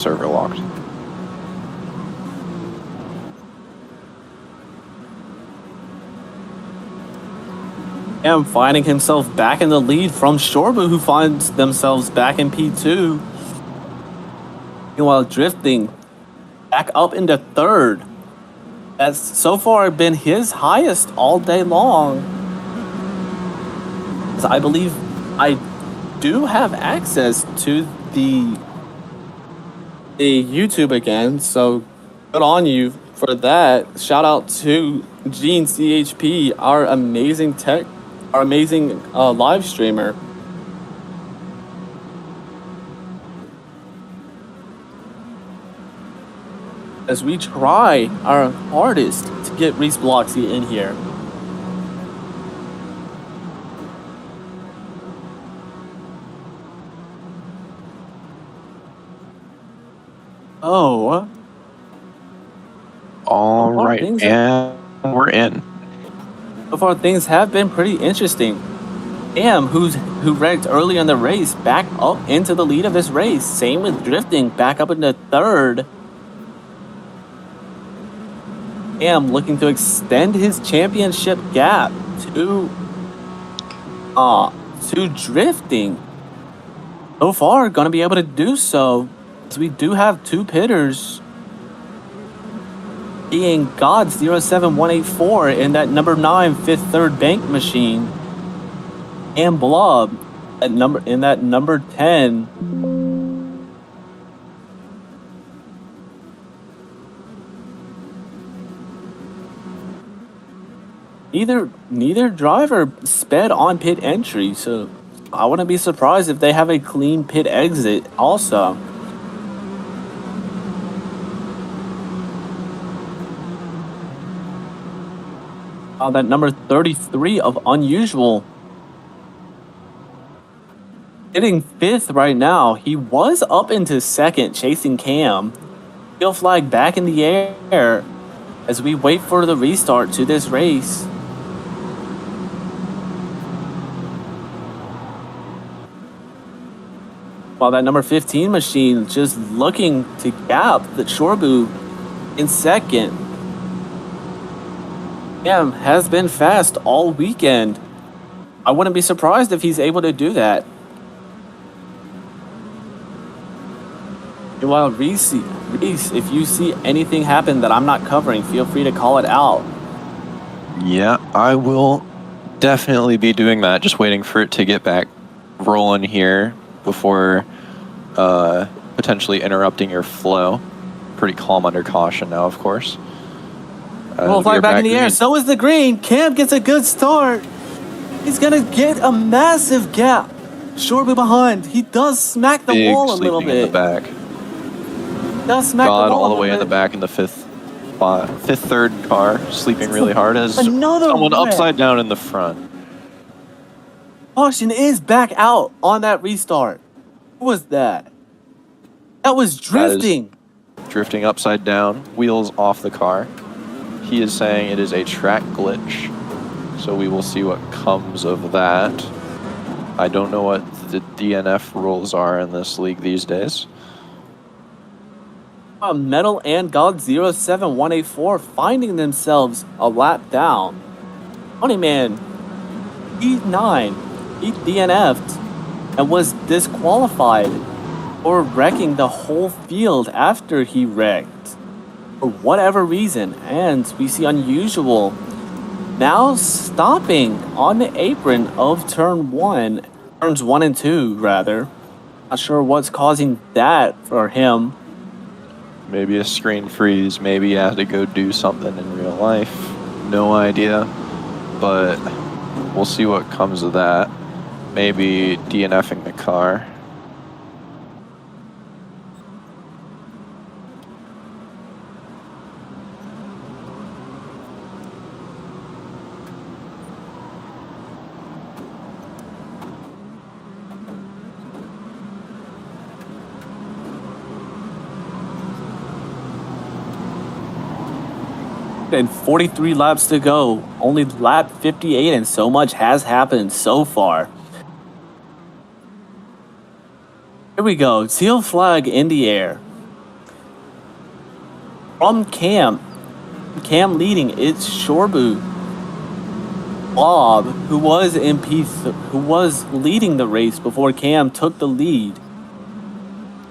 server locked. And finding himself back in the lead from Shorbu, who finds themselves back in P2. Meanwhile, Drifting back up into third. That's so far been his highest all day long. I believe I do have access to the YouTube again, so good on you for that. Shout out to Gene CHP, our amazing live streamer. As we try our hardest to get Reese Bloxy in here. Oh. All right, and we're in. So far, things have been pretty interesting. Am, who wrecked early in the race, back up into the lead of this race. Same with Drifting, back up into third. Am looking to extend his championship gap to Drifting. So far, going to be able to do so. So we do have two pitters, being God07184 in that number 9 fifth third bank machine, and Blob in that number 10. Neither driver sped on pit entry, so I wouldn't be surprised if they have a clean pit exit also. That number 33 of Unusual hitting fifth right now. He was up into second chasing Cam. Field flag back in the air as we wait for the restart to this race. While that number 15 machine just looking to gap the Shorbu in second. Cam has been fast all weekend. I wouldn't be surprised if he's able to do that. While Reese, if you see anything happen that I'm not covering, feel free to call it out. Yeah, I will definitely be doing that. Just waiting for it to get back rolling here before potentially interrupting your flow. Pretty calm under caution now, of course. Well, fly back in the air. So is the green. Cam gets a good start. He's going to get a massive gap. Shorbu behind. He does smack the wall a little bit. In the back. Does smack the wall all the way in the back in the fifth third car, sleeping really hard as someone upside down in the front. Caution is back out on that restart. Who was that? That was Drifting. Drifting upside down, wheels off the car. He is saying it is a track glitch, so we will see what comes of that. I don't know what the DNF rules are in this league these days. Metal and God07184 finding themselves a lap down. Honeyman, E9, he DNF'd and was disqualified for wrecking the whole field after he wrecked. For whatever reason, and we see Unusual now stopping on the apron of turns 1 and 2 rather. Not sure what's causing that for him. Maybe a screen freeze, maybe he had to go do something in real life. No idea, but we'll see what comes of that. Maybe DNFing the car. And 43 laps to go. Only lap 58, and so much has happened so far. Here we go. Teal flag in the air. from Cam leading, it's Shorbu Bob, who was who was leading the race before Cam took the lead.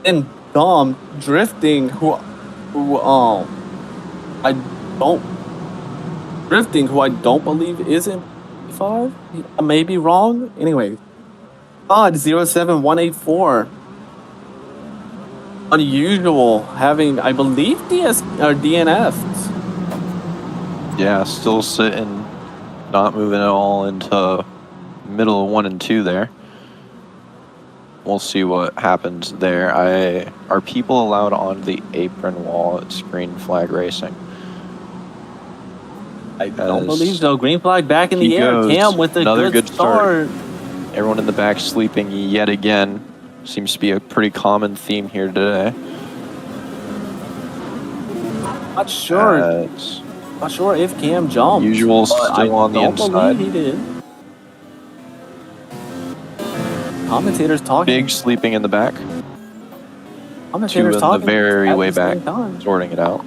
And Dom drifting, who I don't believe is in P5. I may be wrong. Anyway, odd 07184. Unusual having, I believe, DNFs. Yeah, still sitting, not moving at all into middle of 1 and 2 there. We'll see what happens there. Are people allowed on the apron wall at Green Flag Racing? I don't believe so. Green flag back in the air. Cam with a good start. Everyone in the back sleeping yet again. Seems to be a pretty common theme here today. Not sure. Not sure if Cam jumped. Usual still on the inside. He did. Commentators talking. Big sleeping in the back. Commentators Two talking. in the very way back, sorting it out.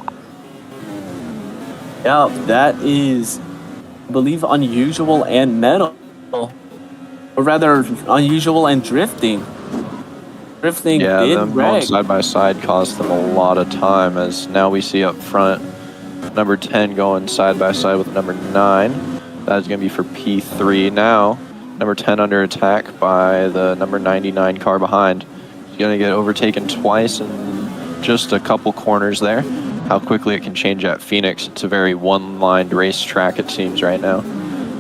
Yeah, that is, I believe, unusual and metal. Or rather, unusual and drifting. Drifting yeah, did them going side by side cost them a lot of time, as now we see up front number 10 going side by side with number 9. That's going to be for P3 now. Number 10 under attack by the number 99 car behind. He's going to get overtaken twice in just a couple corners there. How quickly it can change at Phoenix. It's a very one-lined racetrack, it seems, right now.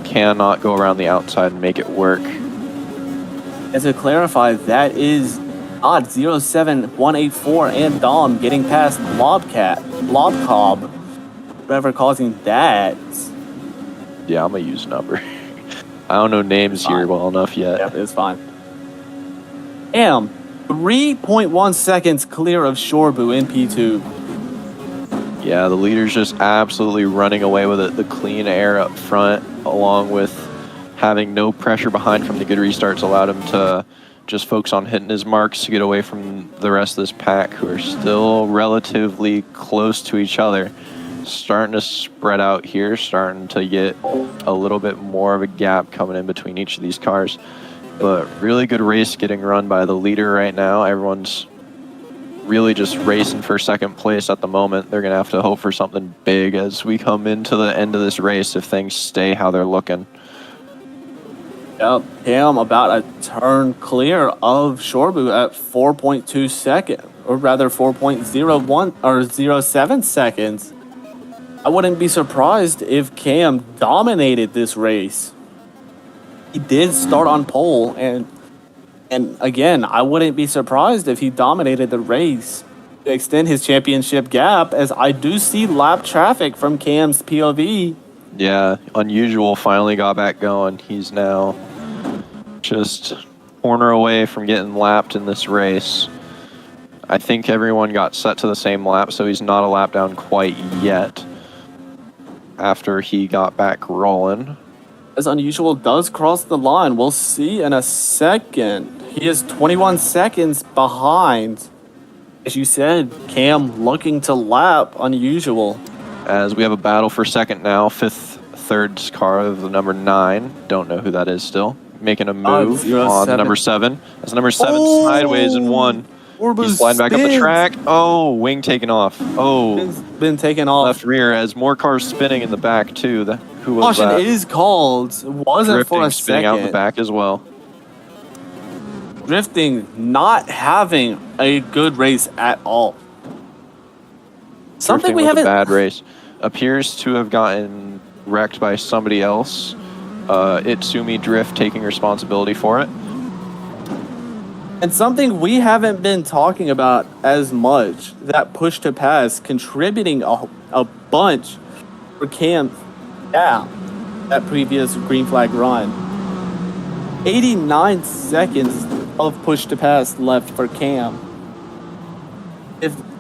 Cannot go around the outside and make it work. And to clarify, that is odd 07184 and Dom getting past Blobcob, whatever causing that. Yeah, I'm going to use number. I don't know names here well enough yet. Yeah, it's fine. 3.1 seconds clear of Shorbu in P2. Yeah, the leader's just absolutely running away with it. The clean air up front, along with having no pressure behind from the good restarts, allowed him to just focus on hitting his marks to get away from the rest of this pack, who are still relatively close to each other. Starting to spread out here, starting to get a little bit more of a gap coming in between each of these cars. But really good race getting run by the leader right now. Everyone's really just racing for second place at the moment. They're going to have to hope for something big as we come into the end of this race if things stay how they're looking. Yep, Cam about a turn clear of Shorbu at 4.2 seconds, or rather 4.01 or 07 seconds. I wouldn't be surprised if Cam dominated this race. He did start on pole, and again, I wouldn't be surprised if he dominated the race to extend his championship gap, as I do see lap traffic from Cam's POV. Yeah, Unusual finally got back going. He's now just corner away from getting lapped in this race. I think everyone got set to the same lap, so he's not a lap down quite yet after he got back rolling. As Unusual does cross the line, we'll see in a second. He is 21 seconds behind. As you said, Cam looking to lap Unusual. As we have a battle for second now, third car of the number 9. Don't know who that is still. Making a move on the number 7. As number 7 sideways in 1. He's sliding back up the track. Oh, wing taken off. Oh, been taken off. Left rear as more cars spinning in the back too. Who was Caution that? is called. It wasn't Drifting, for a spinning second. out the back as well. Drifting, not having a good race at all. Something Drifting we with haven't. A bad race. Appears to have gotten wrecked by somebody else. Itsumi Drift taking responsibility for it. And something we haven't been talking about as much, that push to pass contributing a bunch for Cam. Yeah, that previous green flag run. 89 seconds of push to pass left for Cam.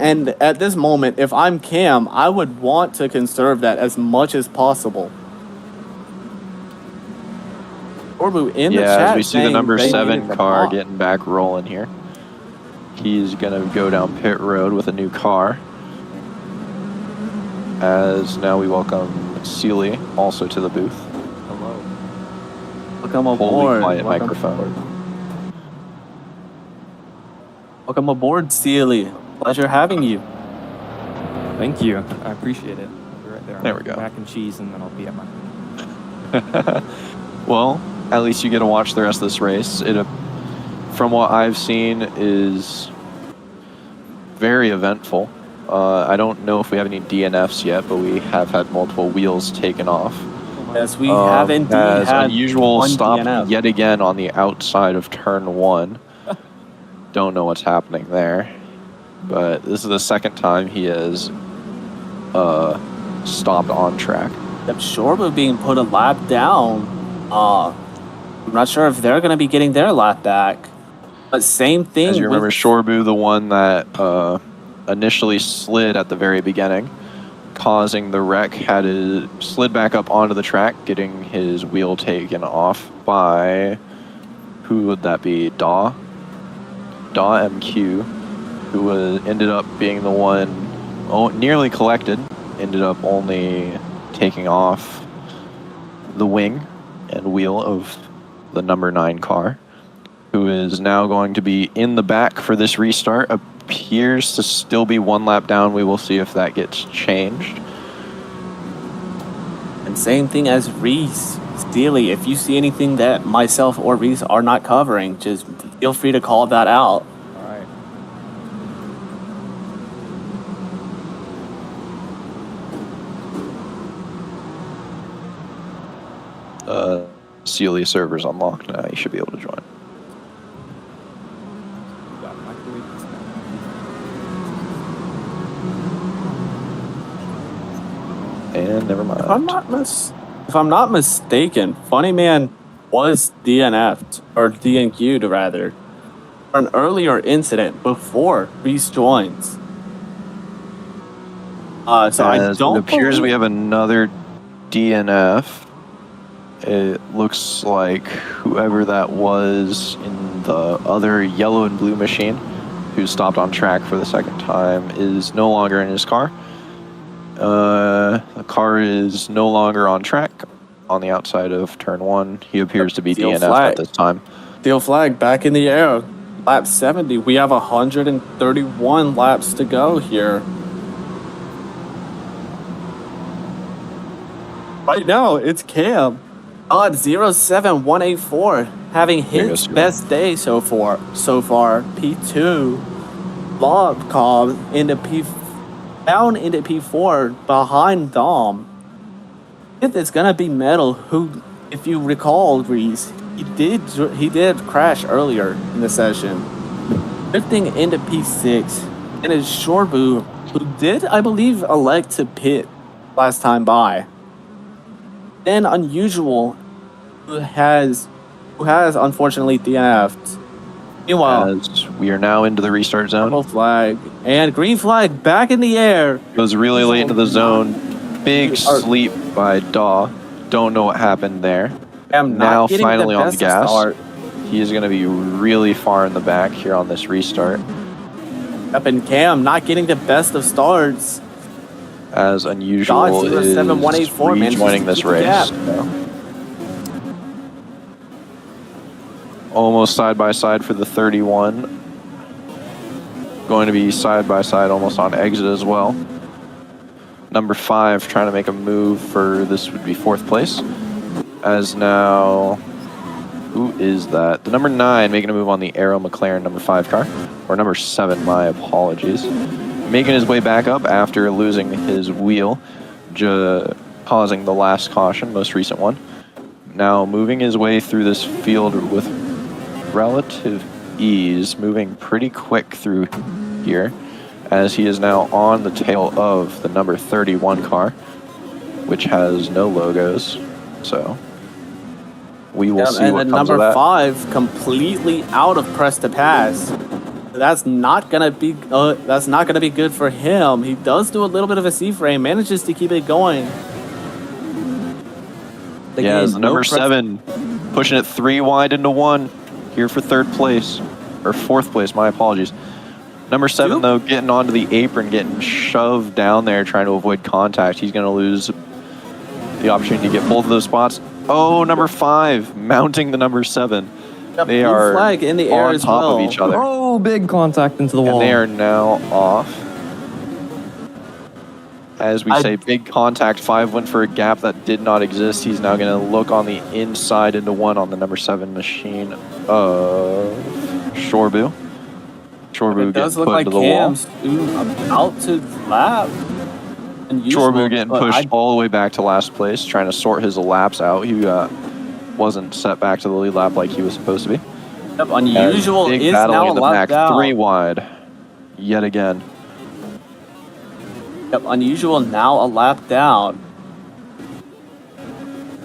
And at this moment, if I'm Cam, I would want to conserve that as much as possible. In the chat, as we see the number 7 car getting back rolling here. He's going to go down pit road with a new car. As now we welcome Sealy also to the booth. Hello. Welcome Holy aboard. quiet Welcome microphone. aboard. Welcome aboard, Sealy. Pleasure having you. Thank you. I appreciate it. I'll be right there. There we go. Mac and cheese, and then I'll be at my. Well, at least you get to watch the rest of this race. It, from what I've seen, is very eventful. I don't know if we have any DNFs yet, but we have had multiple wheels taken off. Yes, we have indeed As had unusual, one stopped DNF. yet again on the outside of turn 1. Don't know what's happening there, but this is the second time he has stopped on track. Yep, Shorbu being put a lap down. I'm not sure if they're going to be getting their lap back. But same thing. As you remember, with Shorbu, the one that initially slid at the very beginning, causing the wreck, had it slid back up onto the track, getting his wheel taken off by, who would that be? Daw MQ, who ended up being the one nearly collected, ended up only taking off the wing and wheel of the number 9 car, who is now going to be in the back for this restart. Appears to still be 1 lap down. We will see if that gets changed. And same thing as Reese. Steely, if you see anything that myself or Reese are not covering, just feel free to call that out. All right. Celia server's unlocked now. You should be able to join. Got microwave. And never mind. If I'm not mistaken, Funny Man was DNF'd, or DNQ'd rather, for an earlier incident before Reese joins. So I As don't it appears believe- we have another DNF. It looks like whoever that was in the other yellow and blue machine who stopped on track for the second time is no longer in his car. The car is no longer on track on the outside of turn 1. He appears to be Steel DNF flag. at this time. Steel flag back in the air. Lap 70. We have 131 laps to go here. Right now, it's Cam. Odd 07184 having There his goes best day so far. P2. Lob Cobb into down into P4 behind Dom. It's gonna be Metal, who, if you recall, Reese, he did crash earlier in the session, drifting into P6, and it's Shorbu, who did, I believe, elect to pit last time by. Then Unusual, who has unfortunately DNF'd. Meanwhile, As we are now into the restart zone. purple flag and green flag back in the air. Goes really late into the zone. Big sleep by Daw. Don't know what happened there. I'm not Now getting finally the on the best gas. start. He is going to be really far in the back here on this restart. Up in Cam, not getting the best of starts. As Unusual Dodge is 07184 manages to rejoining this keep the race. gap. So. Almost side by side for the 31. Going to be side by side almost on exit as well. Number 5 trying to make a move for, this would be 4th place. As now, who is that? The number 9 making a move on the Arrow McLaren number 5 car. Or number 7, my apologies. Making his way back up after losing his wheel, causing the last caution, most recent one. Now moving his way through this field with relative ease, moving pretty quick through here, as he is now on the tail of the number 31 car, which has no logos. So we will see and what then comes number of that. 5 completely out of press to pass. That's not gonna be good for him. He does do a little bit of a C-frame, manages to keep it going. Yeah, as Again, the no number press- 7 pushing it 3 wide into 1 here for 3rd place, or 4th place, my apologies. Number 7, though, getting onto the apron, getting shoved down there, trying to avoid contact. He's going to lose the opportunity to get both of those spots. Oh, number 5, mounting the number 7. They are flag in the air on as top well. of each other. Oh, big contact into the wall. And they are now off. As we say, big contact. 5 went for a gap that did not exist. He's now going to look on the inside into 1 on the number 7 machine of Shorbu. Shorbu It does getting look put like into the wall. Cam's out to lap. Shorbu getting pushed all the way back to last place, trying to sort his laps out. He wasn't set back to the lead lap like he was supposed to be. Yep, unusual big is battling now in the lap back, down. 3 wide, yet again. Yep, unusual now a lap down.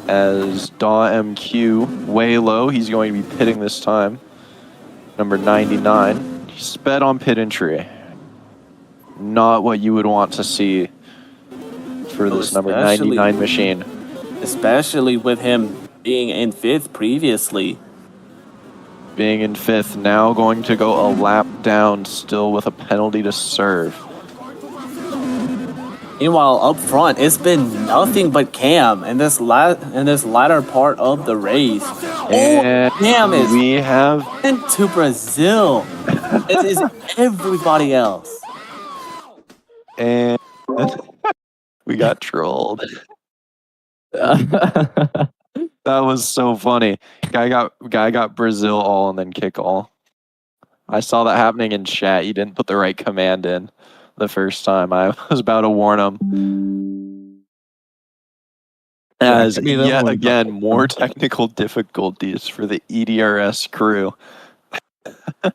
As Daw MQ way low, he's going to be pitting this time. Number 99, he sped on pit entry. Not what you would want to see for this number 99 machine. Especially with him being in 5th previously. Being in 5th, now going to go a lap down, still with a penalty to serve. Meanwhile, up front, it's been nothing but Cam in this latter part of the race. And Cam is we have went to Brazil. It is everybody else. And we got trolled. That was so funny. Guy got Brazil all and then kick all. I saw that happening in chat. You didn't put the right command in the first time. I was about to warn him. As yet again, more technical difficulties for the EDRS crew. I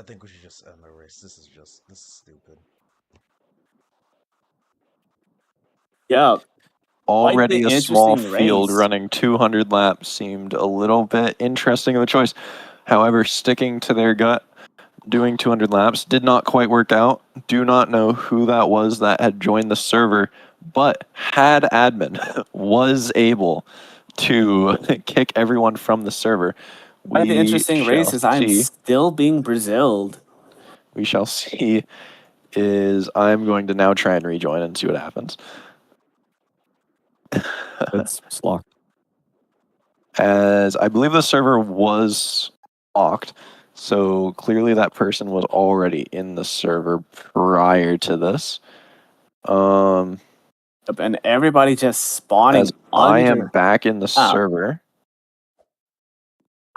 think we should just end the race. This is stupid. Yeah. Already a small interesting field race. running 200 laps seemed a little bit interesting of a choice. However, sticking to their gut, doing 200 laps did not quite work out. Do not know who that was that had joined the server, but had admin was able to kick everyone from the server. One of the interesting races, I'm still being Braziled. We shall see. Is I'm going to now try and rejoin and see what happens. It's locked. As I believe the server was locked, so clearly that person was already in the server prior to this. And everybody just spawning. As I am back in the server.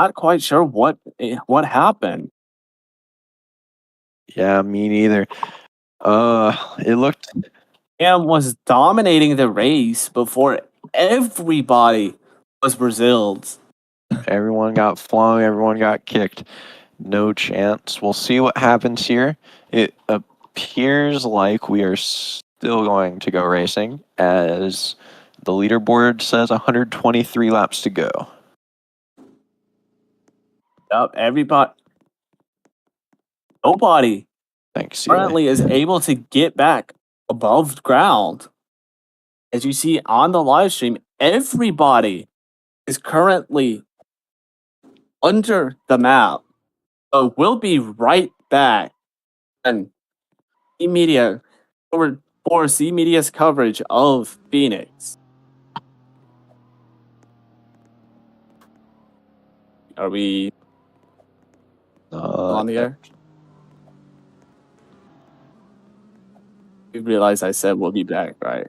Not quite sure what happened. Yeah, me neither. It looked. Cam was dominating the race before everybody was Braziled. Everyone got flung, everyone got kicked. No chance. We'll see what happens here. It appears like we are still going to go racing, as the leaderboard says 123 laps to go. Yep, nobody Thanks, currently is able to get back above ground. As you see on the live stream, everybody is currently under the map. So we'll be right back. And C-Media, for C-Media's coverage of Phoenix. Are we on the air? You realize I said we'll be back, right?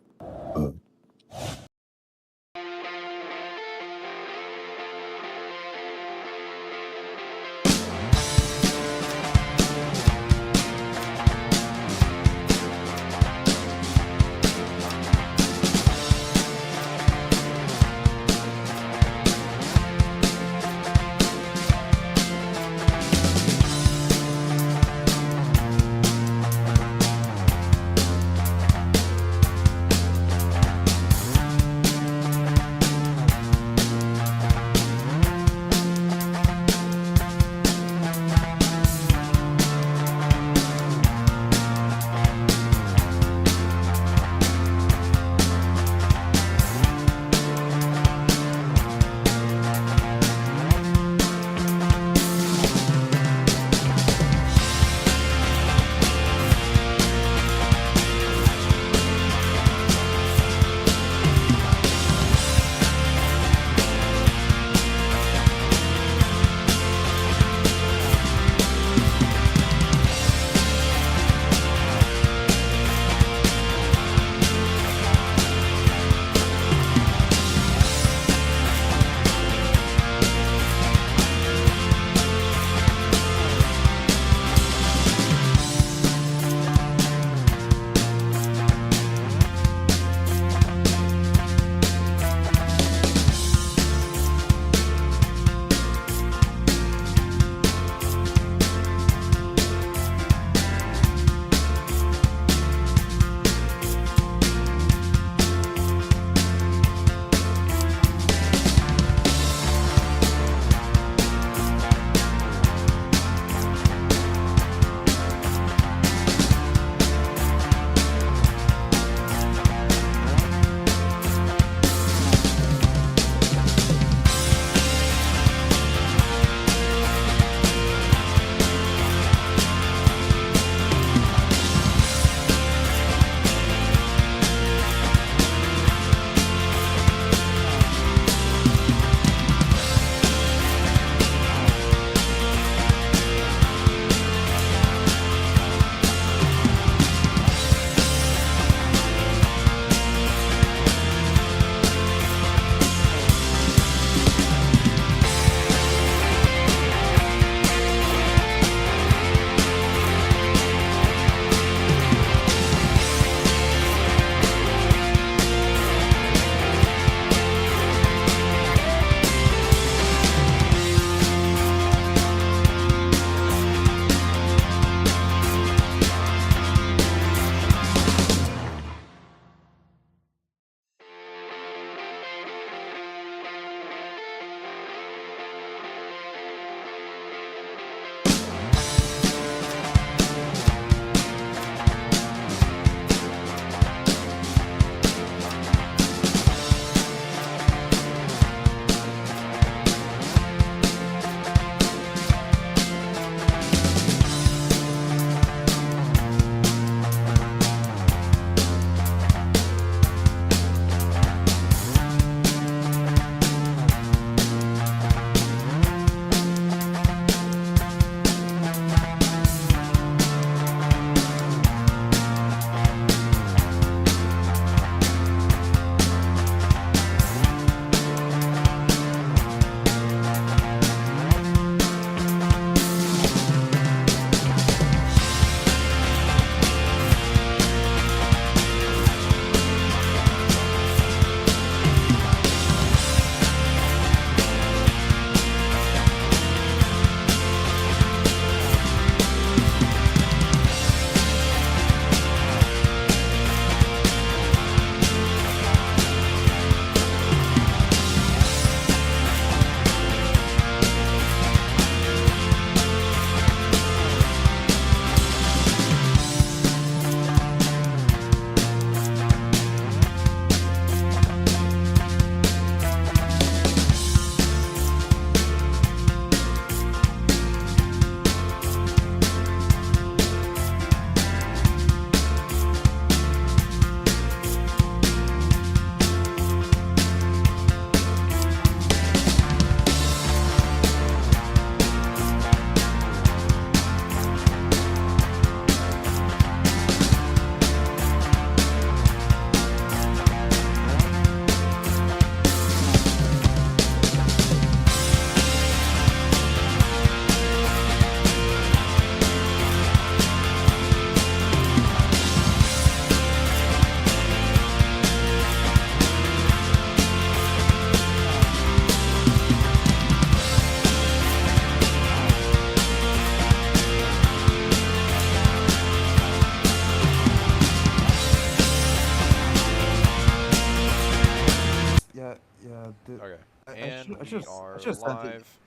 Okay. I And should- I we should've- I are should've sent it. live.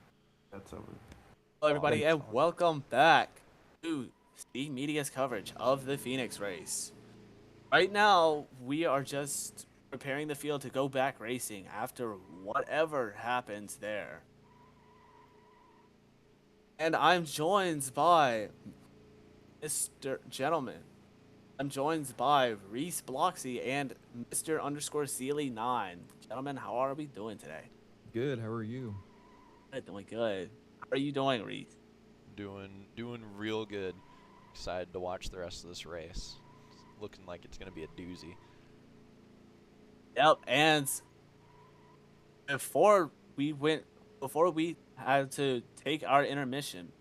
That's over. Hello, everybody, Thanks, and Tom. welcome back to Steve Media's coverage of the Phoenix race. Right now, we are just preparing the field to go back racing after whatever happens there. And I'm joined by Mr. Gentleman. I'm joined by Reese Bloxy and Mr. _ Sealy9. Gentlemen, how are we doing today? Good. How are you? Good, doing good. How are you doing, Reese? Doing real good. Excited to watch the rest of this race. It's looking like it's gonna be a doozy. Yep, and before we had to take our intermission,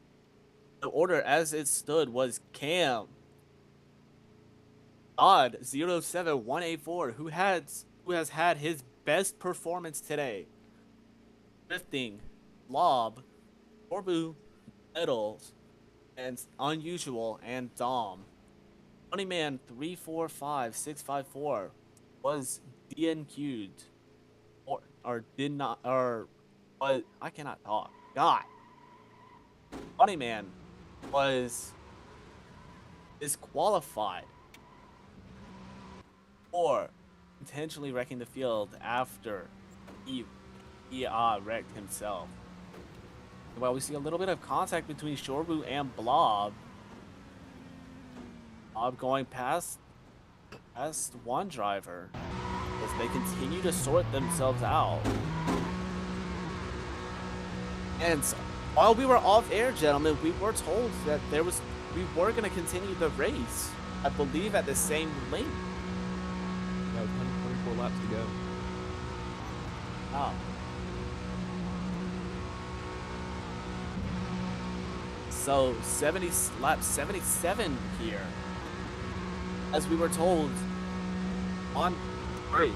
the order as it stood was Cam, Odd 07184, who has had his best performance today. Drifting, Lob, Corbu, Metals, and Unusual, and Dom. Moneyman 345654 was DNQ'd. Or did not, or was, I cannot talk. God. Moneyman was disqualified for intentionally wrecking the field after he wrecked himself. Well, we see a little bit of contact between Shorbu and Blob. Blob going past one driver as they continue to sort themselves out. And while we were off air, gentlemen, we were told that we were going to continue the race, I believe, at the same lane. Yeah, 124 laps to go. Wow. So lap 77 here, as we were told on break.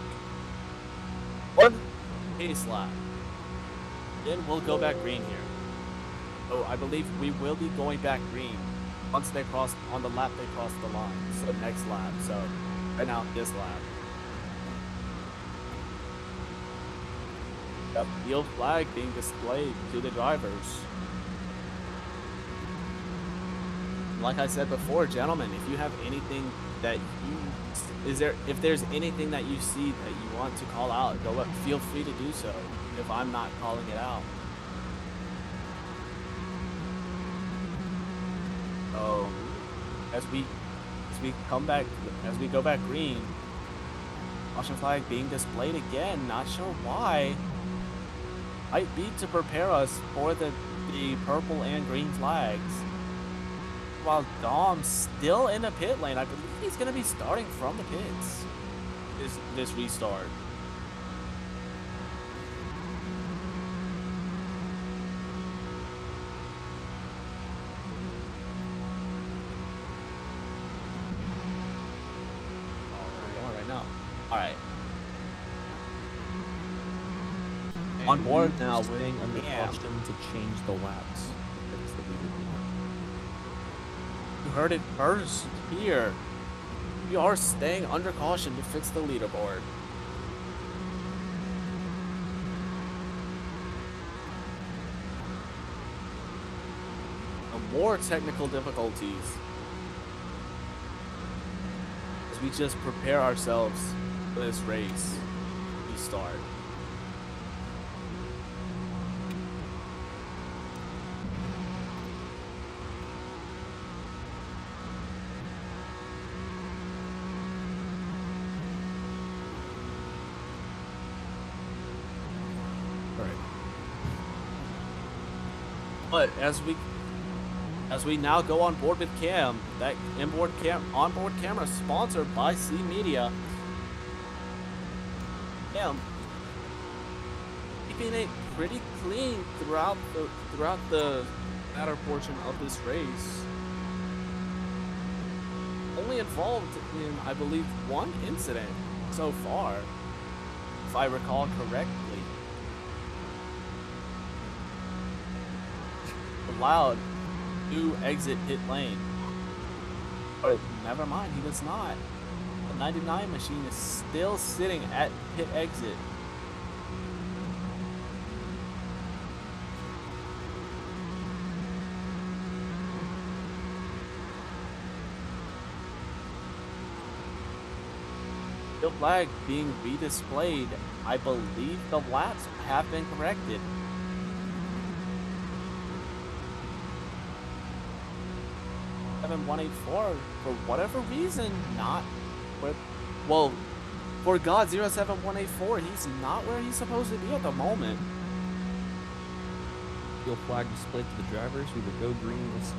One pace lap. Then we'll go back green here. So I believe we will be going back green once they cross on the lap they cross the line. So next lap. So right now this lap. Yep, field flag being displayed to the drivers. Like I said before, gentlemen, if you have anything that if there's anything that you see that you want to call out, go up, feel free to do so if I'm not calling it out. So as we go back green, caution flag being displayed again, not sure why. Might be to prepare us for the purple and green flags. While Dom's still in the pit lane, I believe he's going to be starting from the pits this restart. Right now. All right. On board now with Staying under Cam. caution to change the laps. That's the leaderboard. You heard it first here. We are staying under caution to fix the leaderboard. No more technical difficulties as we just prepare ourselves for this race. We start. But as we now go on board with Cam, that onboard camera sponsored by C Media. Cam keeping it pretty clean throughout the latter portion of this race. Only involved in, I believe, one incident so far, if I recall correctly. Allowed to exit pit lane. But never mind, he does not. The 99 machine is still sitting at pit exit. The flag being redisplayed. I believe the laps have been corrected. .184 for whatever reason not where, well, for God 07184 he's not where he's supposed to be at the moment. Field flag displayed to the drivers. We will go green this.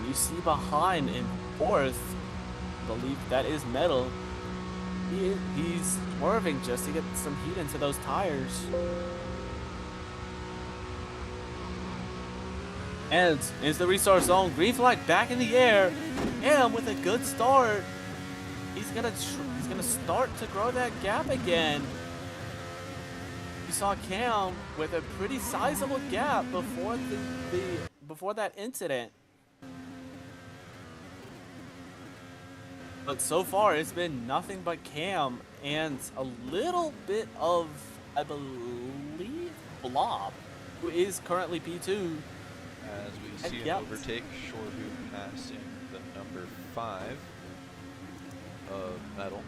You see behind in fourth, I believe that is Metal. He's swerving just to get some heat into those tires. And it's the restart zone. Green flag back in the air. And with a good start, he's gonna start to grow that gap again. You saw Cam with a pretty sizable gap before before that incident. But so far, it's been nothing but Cam and a little bit of, I believe, Blob, who is currently P2. As we see an overtake, Shoreboot passing the number 5 of Metal.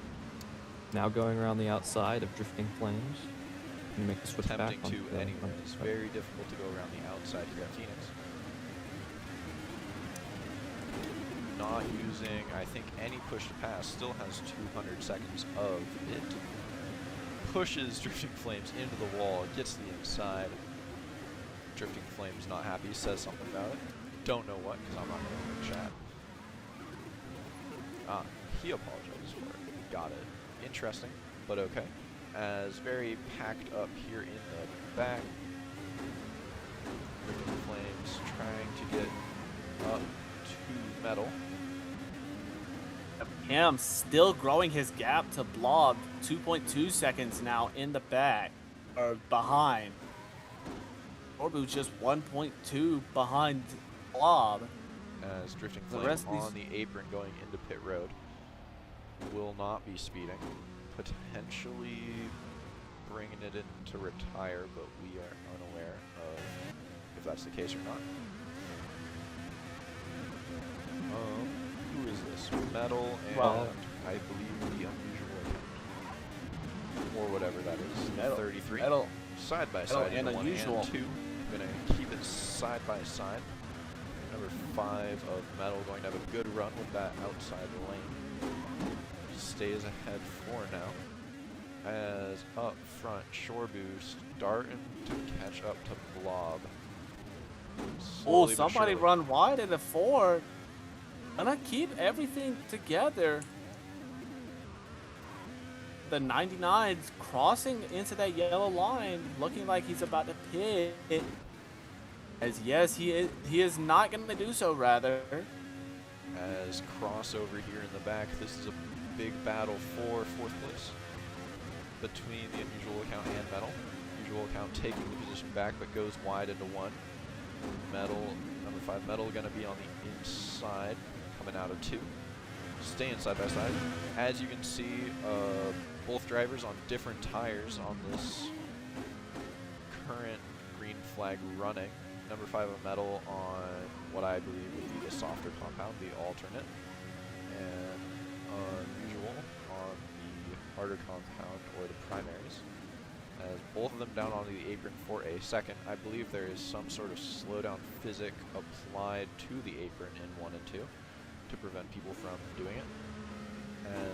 Now going around the outside of Drifting Flames. Can you make the switch Attempting back? to anyway. It's very difficult to go around the outside here at Phoenix. Not using, I think, any push to pass. Still has 200 seconds of it. Pushes Drifting Flames into the wall, gets to the inside. Drifting Flames not happy, says something about it. Don't know what, because I'm not going to look at chat. He apologizes for it. Got it. Interesting, but okay. As very packed up here in the back. Drifting Flames trying to get up to Metal. Cam still growing his gap to Blob. 2.2 seconds now in the back, or behind. Orbu just 1.2 behind Blob. As Drifting Flame on the apron going into pit road. Will not be speeding. Potentially bringing it in to retire, but we are unaware of if that's the case or not. Who is this? Metal and I believe the Unusual account. Or whatever that is. Metal. 33. Metal. Side by side and in 1 Unusual. and 2. Gonna keep it side by side. Number 5 of Metal going to have a good run with that outside lane. Stays ahead 4 now. As up front, Shore Boost starting to catch up to Blob. Oh, Slowly but somebody surely. run wide at a 4. Gonna keep everything together. The 99's crossing into that yellow line, looking like he's about to pit. As yes, he is not going to do so, rather. As crossover here in the back, this is a big battle for 4th place between the Unusual account and Metal. Unusual account taking the position back, but goes wide into 1. Metal, number 5 Metal, going to be on the inside, coming out of 2. Staying side by side. As you can see, both drivers on different tires on this current green flag running. Number 5 of Metal on what I believe would be the softer compound, the alternate, and Unusual on the harder compound or the primaries. As both of them down onto the apron for a second. I believe there is some sort of slowdown physic applied to the apron in 1 and 2 to prevent people from doing it.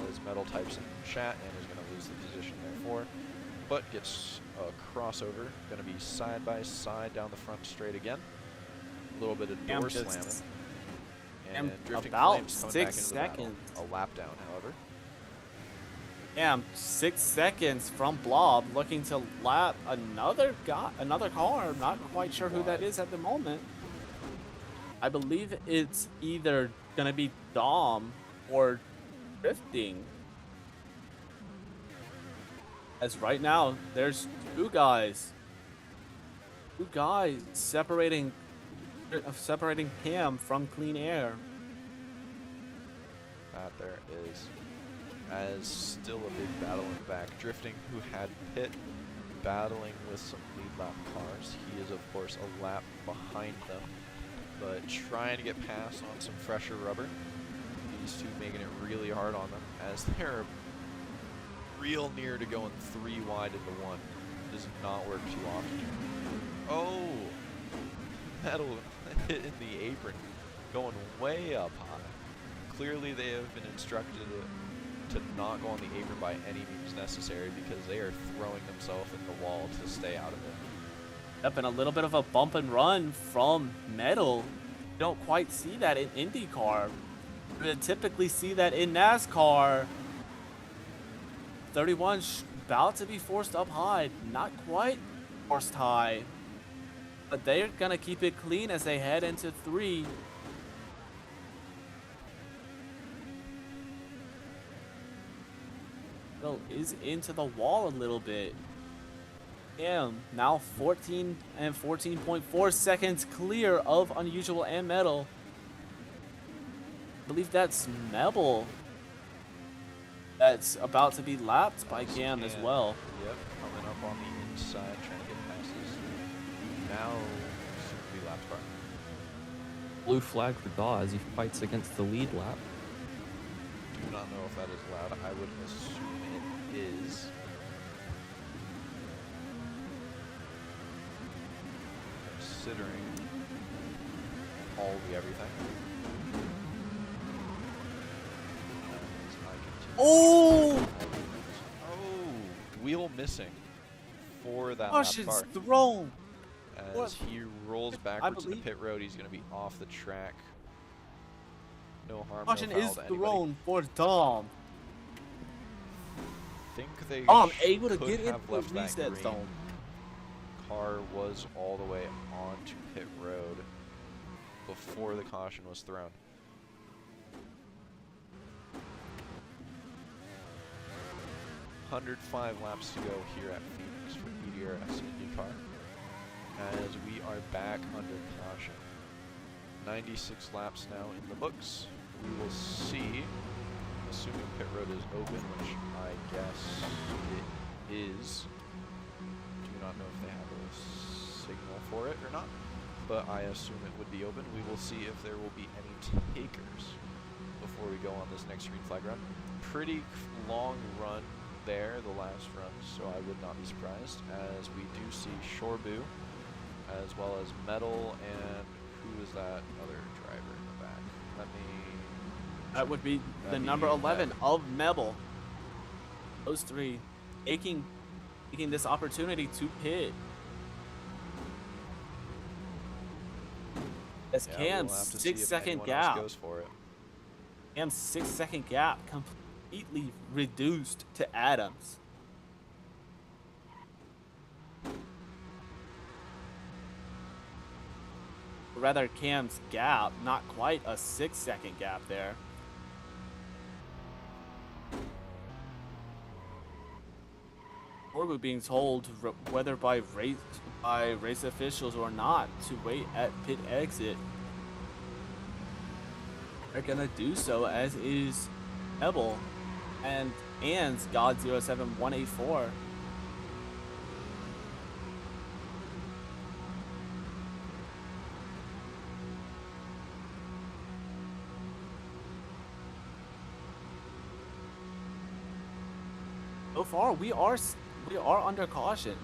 As Metal types in chat and is going to lose the position therefore, but gets a crossover. Going to be side by side down the front straight again. A little bit of door slamming. And Drifting about Flames coming 6 back into the battle. seconds. A lap down, however. Damn, 6 seconds from Blob, looking to lap another car. I'm not quite sure who that is at the moment. I believe it's either gonna be Dom or Drifting. As right now, there's two guys separating Cam from Clean Air. That there is. As still a big battle in the back. Drifting, who had pit, battling with some lead lap cars. He is, of course, a lap behind them, but trying to get past on some fresher rubber. These two making it really hard on them as they're real near to going 3 wide into 1. Does not work too often. Oh! Metal hit in the apron, going way up high. Clearly they have been instructed to not go on the apron by any means necessary because they are throwing themselves in the wall to stay out of it. Yep, and a little bit of a bump and run from Metal. You don't quite see that in IndyCar. You would typically see that in NASCAR. 31 about to be forced up high. Not quite forced high. But they're going to keep it clean as they head into 3. Metal is into the wall a little bit. Damn, now 14 and 14.4 seconds clear of Unusual and Metal. I believe that's Nebel that's about to be lapped by Cam as well. Yep, coming up on the inside, trying to get past this. Now, soon to be lapped by. Blue flag for Daw as he fights against the lead lap. Do not know if that is loud. I would assume it is. Considering all the everything. Oh! Oh! Wheel missing for that lap Caution's car. thrown. As he rolls backwards in the pit road, he's going to be off the track. No harm, Caution no foul is to anybody. thrown for Dom. Think they Dom able to could get have into the left that reset green. zone. Car was all the way onto pit road before the caution was thrown. $105 laps to go here at Phoenix for EDRS Indycar as we are back under caution. 96 laps now in the books. We will see, assuming pit road is open, which I guess it is. Do not know if they have a signal for it or not, but I assume it would be open. We will see if there will be any takers before we go on this next green flag run. Pretty long run there, the last run, so I would not be surprised, as we do see Shorbu as well as Metal, and who is that other driver in the back? Let me... That would be the number 11 of Mebel. Those three taking this opportunity to pit. As Yeah, Cam's we'll have to see if 6-second anyone gap. else goes for it. Cam's 6-second gap completely reduced to Adams. Rather, Cam's gap, not quite a 6-second gap there. Or we're being told, whether by race officials or not, to wait at pit exit. They're gonna do so, as is Ebel and God07184. So far, we are under caution.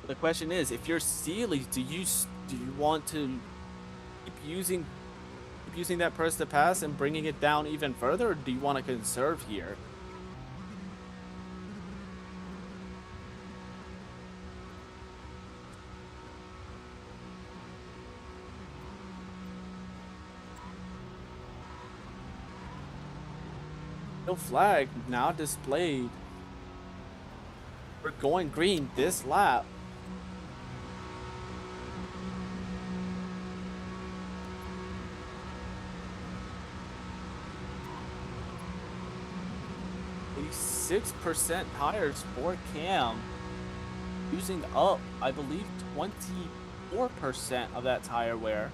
The question is, if you're Sealy, do you want to keep using that press to pass and bringing it down even further, or do you want to conserve here? No flag now displayed. We're going green this lap. A 6% tires for Cam, using up, I believe, 24% of that tire wear.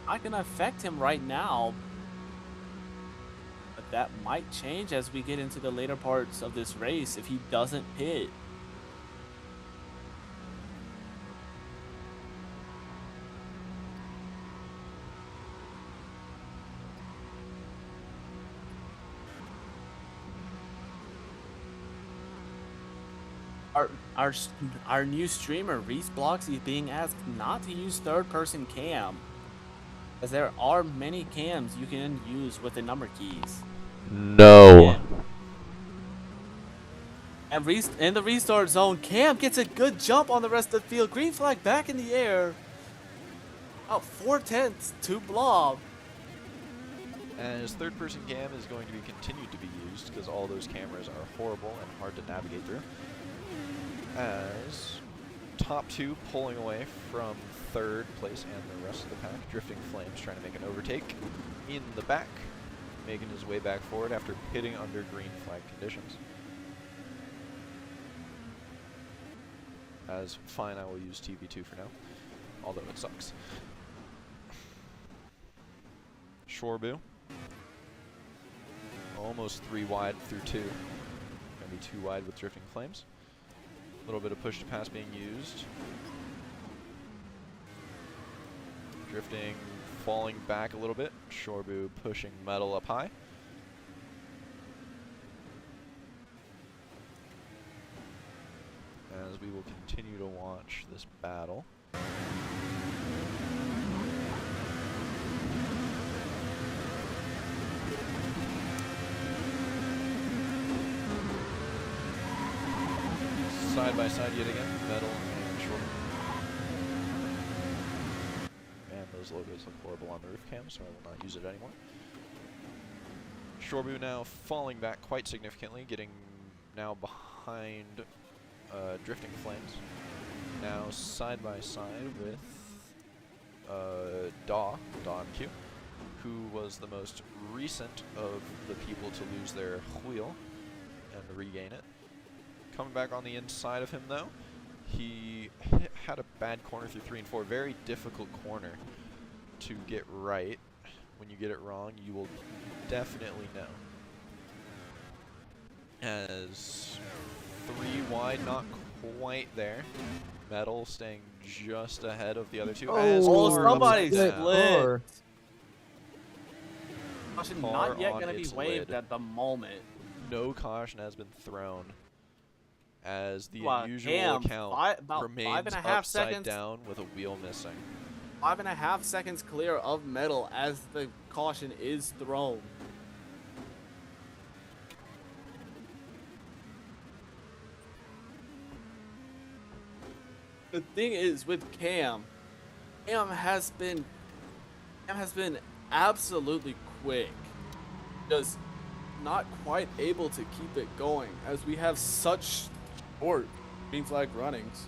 Not gonna affect him right now, but that might change as we get into the later parts of this race if he doesn't pit. our our new streamer Reese Bloxy is being asked not to use third-person cam, as there are many cams you can use with the number keys. No. And in the restart zone, Cam gets a good jump on the rest of the field. Green flag back in the air. About 4/10 to Blob. As third-person cam is going to be continued to be used because all those cameras are horrible and hard to navigate through. As top two pulling away from third place and the rest of the pack. Drifting Flames trying to make an overtake in the back, making his way back forward after pitting under green flag conditions. As fine, I will use TV2 for now, although it sucks. Shorebu. Almost 3 wide through 2. Gonna be 2 wide with Drifting Flames. A little bit of push to pass being used. Drifting, falling back a little bit. Shorebu pushing Metal up high. As we will continue to watch this battle. Side by side yet again, Metal and Shorebu. Man, those logos look horrible on the roof cam, so I will not use it anymore. Shorebu now falling back quite significantly, getting now behind Drifting Flames. Now side by side with Daw and Q, who was the most recent of the people to lose their wheel and regain it. Coming back on the inside of him though, he had a bad corner through 3 and 4. Very difficult corner to get right. When you get it wrong, you will definitely know. As 3 wide, not quite there. Metal staying just ahead of the other two. Oh, somebody split. split. Caution Car not yet on going to be its waved lid. at the moment. No caution has been thrown, as the Wow, unusual damn, account about remains 5.5 upside seconds. down with a wheel missing. 5.5 seconds clear of Metal as the caution is thrown. The thing is with Cam has been absolutely quick. Just not quite able to keep it going as we have such short green flag runnings.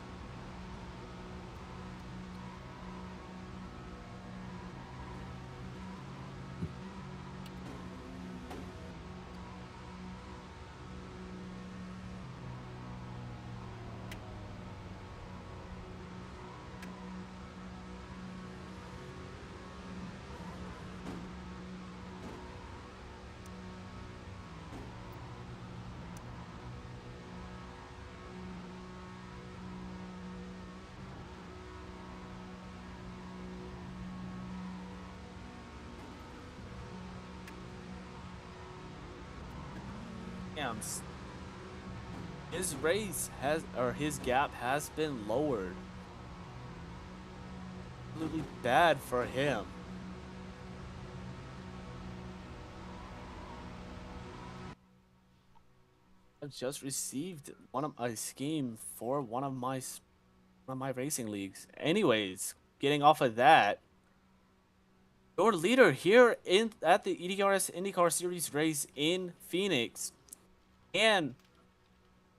His race has, or his gap has been lowered. Absolutely bad for him. I've just received a scheme for one of my racing leagues. Anyways, getting off of that, your leader here at the EDRS Indycar Series race in Phoenix, Cam,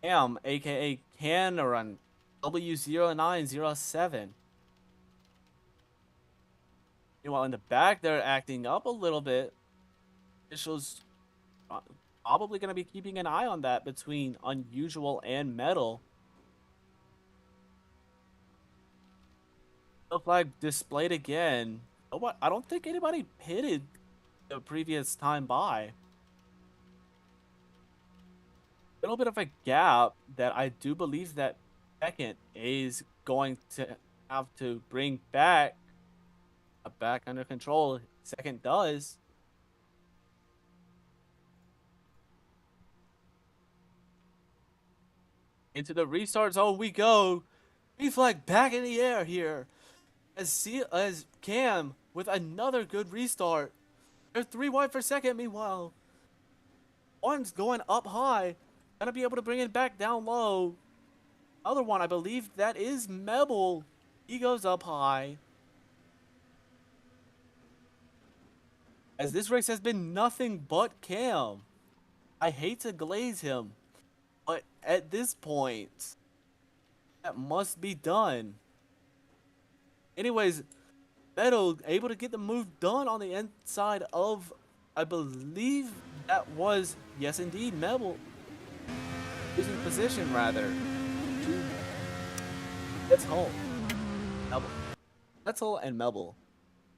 aka Canaran W0907. Meanwhile, in the back, they're acting up a little bit. Officials probably going to be keeping an eye on that between Unusual and Metal. The flag displayed again. I don't think anybody pitted the previous time by. A little bit of a gap that I do believe that second is going to have to bring back under control. Second does. Into the restart zone we go. Green flag back in the air here. As Cam with another good restart. They're 3 wide for second. Meanwhile, one's going up high. Gonna be able to bring it back down low. Other one, I believe that is Mebble. He goes up high. As this race has been nothing but Cam. I hate to glaze him, but at this point, that must be done. Anyways, Beto able to get the move done on the inside of, I believe that was, yes indeed, Mebble. Losing position rather. Let's home. Mebble. Letzel and Mebble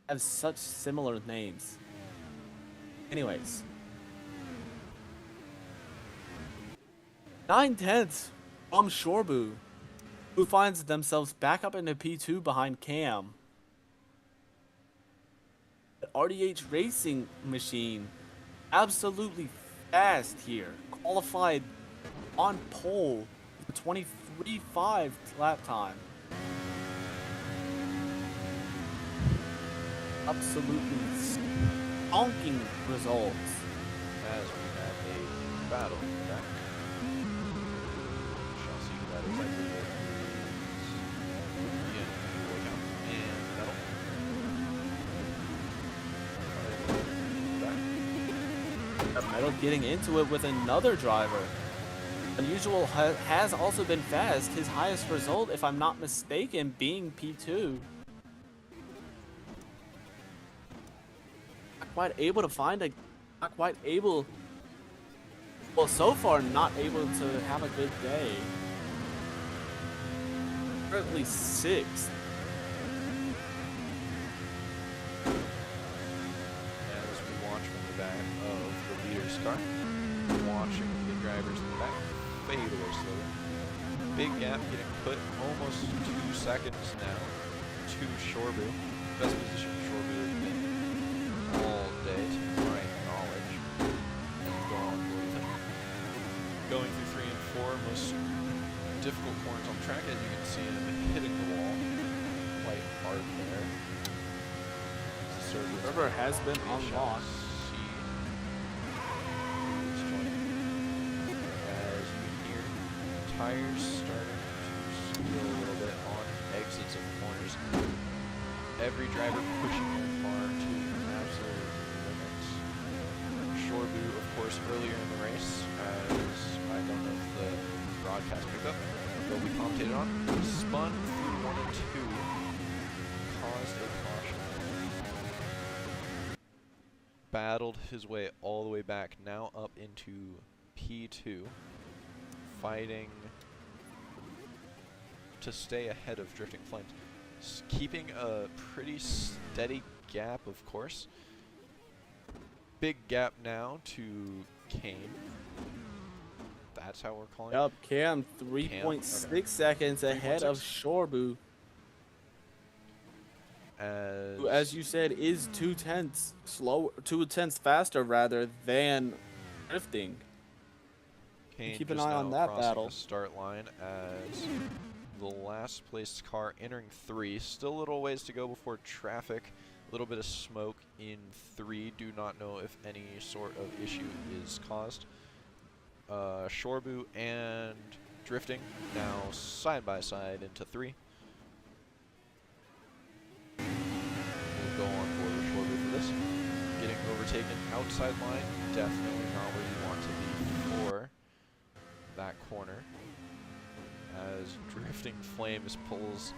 have such similar names. Anyways. 9/10 from Shorbu, who finds themselves back up into P2 behind Cam. The RDH Racing Machine, absolutely fast here. Qualified on pole with 23.5 lap time. Absolutely stonking results. As we have a battle in the back. Shall see who that is. I believe it is and Metal. Metal getting into it with another driver. Unusual has also been fast. His highest result, if I'm not mistaken, being P2. Not quite able to find a... Not quite able... Well, so far, not able to have a good day. Currently 6th. As we watch from the back of the leader's car, watching the drivers in the back fade away slowly. Big gap getting put almost 2 seconds now to Shorbu. Best position Shorbu has been all day, to my knowledge. Go on board with him. Going through 3 and 4, most difficult corners on track, as you can see him hitting the wall quite hard there. Server has been unlocked. As you can hear, tires starting to squeal a little bit on exits of corners. Every driver pushing their car to absolute limits. Shorbu, of course, earlier in the race, as I don't know if the broadcast picked up, but we commentated on, spun through 1 and 2, caused a caution. Battled his way all the way back, now up into P2, fighting to stay ahead of Drifting Flames. Keeping a pretty steady gap, of course. Big gap now to Kane. That's how we're calling Yup, Cam 3.6 seconds ahead of Shorbu. Who, as you said, is 2/10 faster rather than drifting. Kane keep an just eye now on that crossing battle. the start line as the last placed car entering 3. Still a little ways to go before traffic. A little bit of smoke in 3. Do not know if any sort of issue is caused. Shorbu and drifting now side by side into 3. We'll go on board with Shorbu for this. Getting overtaken outside line, definitely not where you want to be for that corner. As Drifting Flames pulls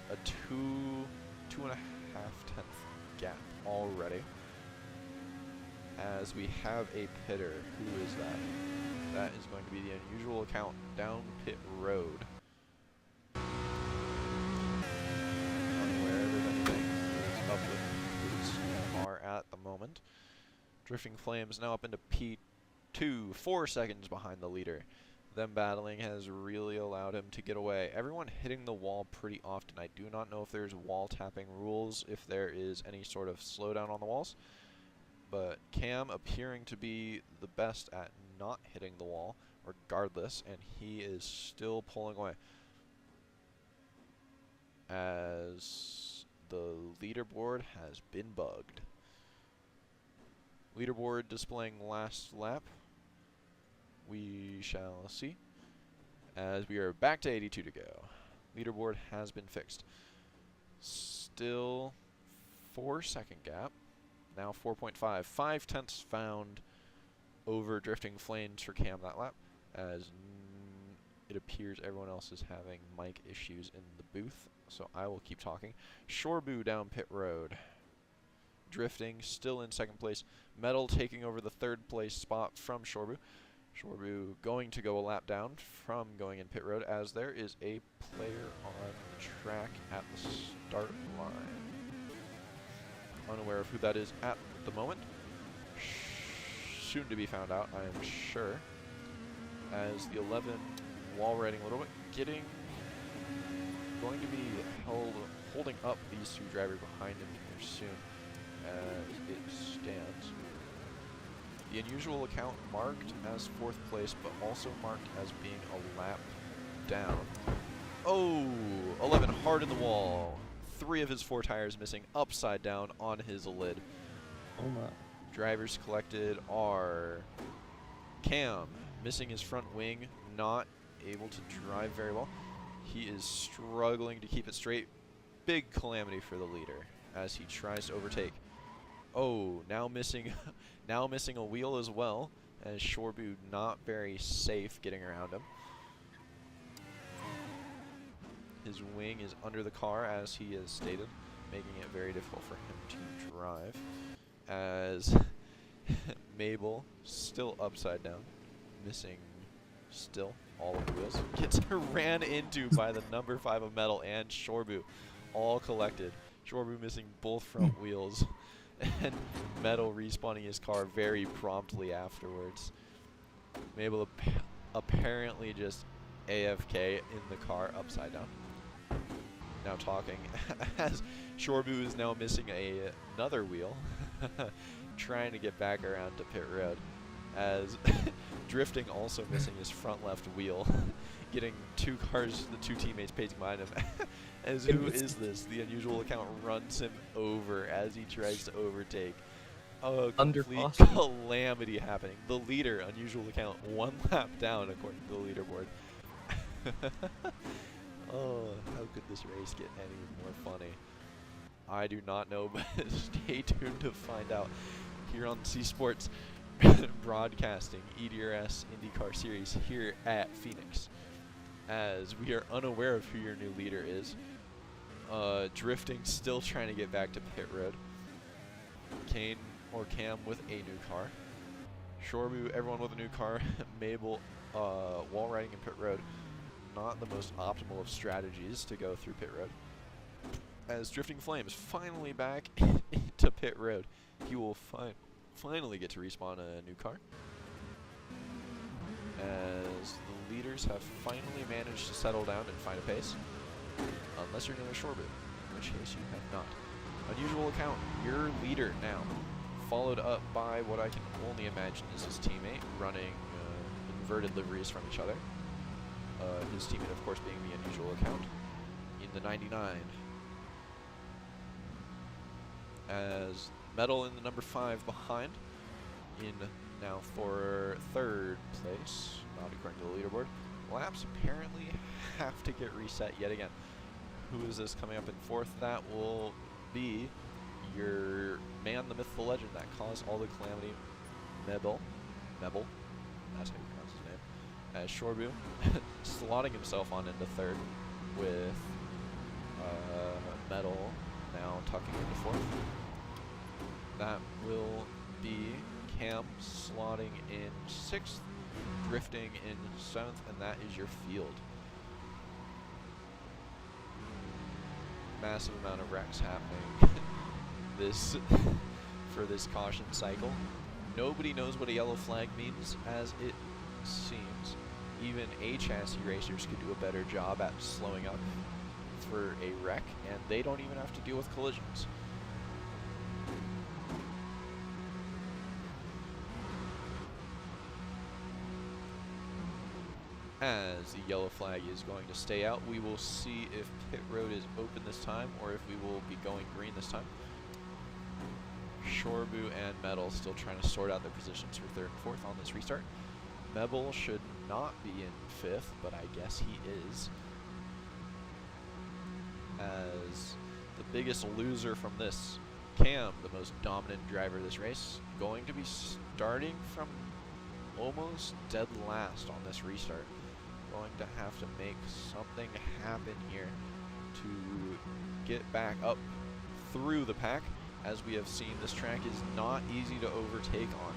a 2.5 tenth gap already. As we have a pitter. Who is that? That is going to be the unusual account down pit road. Unaware of anything is up with his car at the moment. Drifting Flames now up into P2, 4 seconds behind the leader. Them battling has really allowed him to get away. Everyone hitting the wall pretty often. I do not know if there's wall tapping rules, if there is any sort of slowdown on the walls. But Cam appearing to be the best at not hitting the wall, regardless, and he is still pulling away. As the leaderboard has been bugged. Leaderboard displaying last lap. We shall see. As we are back to 82 to go. Leaderboard has been fixed. Still 4-second gap. Now 4.5. 5/10 found over Drifting Flames for Cam that lap. As it appears everyone else is having mic issues in the booth. So I will keep talking. Shorboo down pit road. Drifting still in second place. Metal taking over the third place spot from Shorboo. Shorboo going to go a lap down from going in pit road as there is a player on the track at the start line. Unaware of who that is at the moment. Soon to be found out, I am sure. As the 11 wall riding a little bit, going to be holding up these two drivers behind him here soon as it stands. The unusual account marked as 4th place, but also marked as being a lap down. Oh, 11 hard in the wall. 3 of his 4 tires missing upside down on his lid. Oh my. Drivers collected are Cam, missing his front wing, not able to drive very well. He is struggling to keep it straight. Big calamity for the leader as he tries to overtake. Oh, now missing a wheel as well, as Shorboo not very safe getting around him. His wing is under the car, as he has stated, making it very difficult for him to drive. As Mabel, still upside down, missing still all of the wheels, gets ran into by the number 5 of Metal and Shorboo, all collected. Shorboo missing both front wheels, and Metal respawning his car very promptly afterwards. Mabel apparently just AFK in the car upside down. Now talking as Shorboo is now missing another wheel, trying to get back around to pit road, as Drifting also missing his front left wheel, getting 2 cars, the 2 teammates pacing behind him. As who is this? The unusual account runs him over as he tries to overtake. A complete calamity happening. The leader, unusual account, 1 lap down according to the leaderboard. Oh, how could this race get any more funny? I do not know, but stay tuned to find out here on C Sports Broadcasting EDRS Indycar Series here at Phoenix, as we are unaware of who your new leader is. Drifting still trying to get back to pit road. Kane or Cam with a new car. Shorboo, everyone with a new car. Mabel, wall riding in pit road. Not the most optimal of strategies to go through pit road. As Drifting Flames finally back into pit road, he will finally get to respawn a new car. As the leaders have finally managed to settle down and find a pace. Unless your name is Shorboo, in which case you have not. Unusual account, your leader now. Followed up by what I can only imagine is his teammate, running inverted liveries from each other. His teammate, of course, being the unusual account in the 99. As Metal in the number 5 behind, in now for 3rd place, not according to the leaderboard. Laps apparently have to get reset yet again. Who is this coming up in 4th? That will be your man, the myth, the legend that caused all the calamity, Mebel, that's how you pronounce his name, as Shorboo slotting himself on into 3rd with Metal now tucking into 4th. That will be Cam slotting in 6th, Drifting in 7th, and that is your field. Massive amount of wrecks happening for this caution cycle. Nobody knows what a yellow flag means, as it seems. Even A chassis racers could do a better job at slowing up for a wreck, and they don't even have to deal with collisions. as the yellow flag is going to stay out. We will see if pit road is open this time or if we will be going green this time. Shorbu and Metal still trying to sort out their positions for third and fourth on this restart. Mebel should not be in fifth, but I guess he is. As the biggest loser from this, Cam, the most dominant driver of this race, going to be starting from almost dead last on this restart. Going to have to make something happen here to get back up through the pack. As we have seen, this track is not easy to overtake on.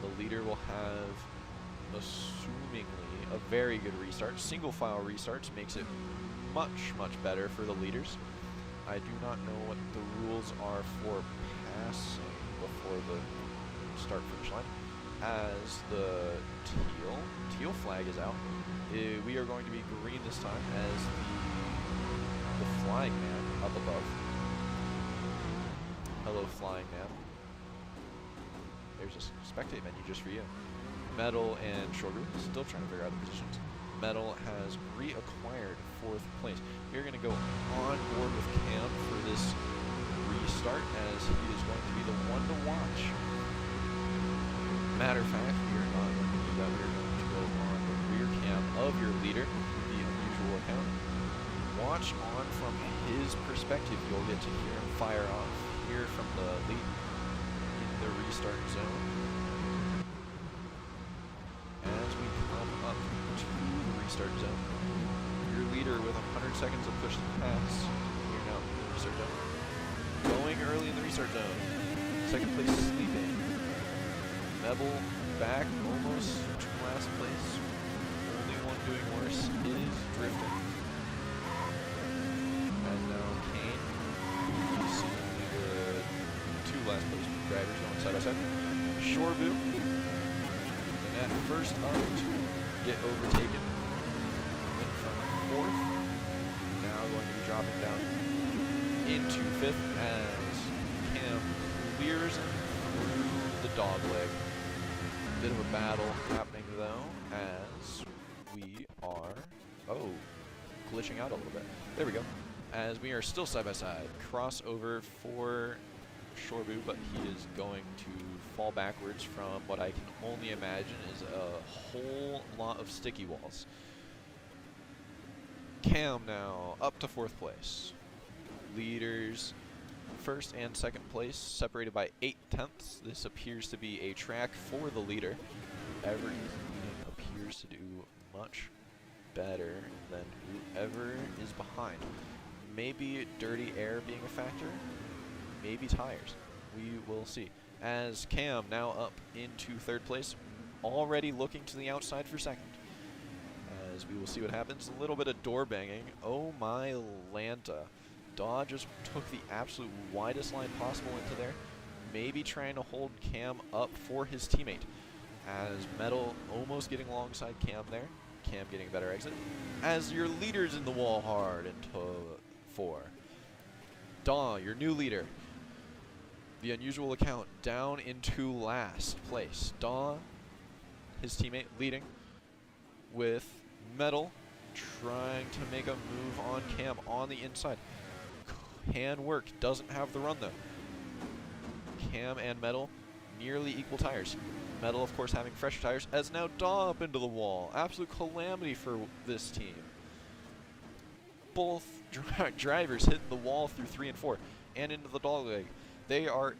The leader will have, assumingly, a very good restart. Single file restarts makes it much, much better for the leaders. I do not know what the rules are for passing before the start finish line. As the teal flag is out, we are going to be green this time as the flying man up above. Hello, flying man. There's a spectate menu just for you. Metal and Shorbu still trying to figure out the positions. Metal has reacquired fourth place. We're going to go on board with Cam for this restart as he is going to be the one to watch. Matter of fact, we are not going to do that. We are going to go on the rear cam of your leader, the unusual account. Watch on from his perspective. You'll get to hear him fire off here from the lead in the restart zone. As we come up to the restart zone, your leader with 100 seconds of push to pass. You're now in the restart zone. Going early in the restart zone. Second place sleeping. Mebel back almost to last place. Only one doing worse is drifting. And now Kane, you see the two last place drivers going side by side. Shorbu, the net first up to get overtaken. Went from fourth, now going to be dropping down into fifth as Cam clears through the dog leg. Bit of a battle happening though as we are, glitching out a little bit. There we go. As we are still side by side. Crossover for Shorbu, but he is going to fall backwards from what I can only imagine is a whole lot of sticky walls. Cam now up to fourth place. Leaders first and second place separated by 8/10. This appears to be a track for the leader. Whoever is leading appears to do much better than whoever is behind. Maybe dirty air being a factor, maybe tires. We will see. As Cam now up into third place, already looking to the outside for second. As we will see what happens. A little bit of door banging. Oh my Lanta. Daw just took the absolute widest line possible into there. Maybe trying to hold Cam up for his teammate. As Metal almost getting alongside Cam there. Cam getting a better exit. As your leader's in the wall hard into 4. Daw, your new leader. The unusual account down into last place. Daw, his teammate, leading with Metal trying to make a move on Cam on the inside. Hand work, doesn't have the run though. Cam and Metal nearly equal tires. Metal, of course, having fresher tires, as now Daw up into the wall. Absolute calamity for this team. Both drivers hitting the wall through 3 and 4 and into the dog leg. They are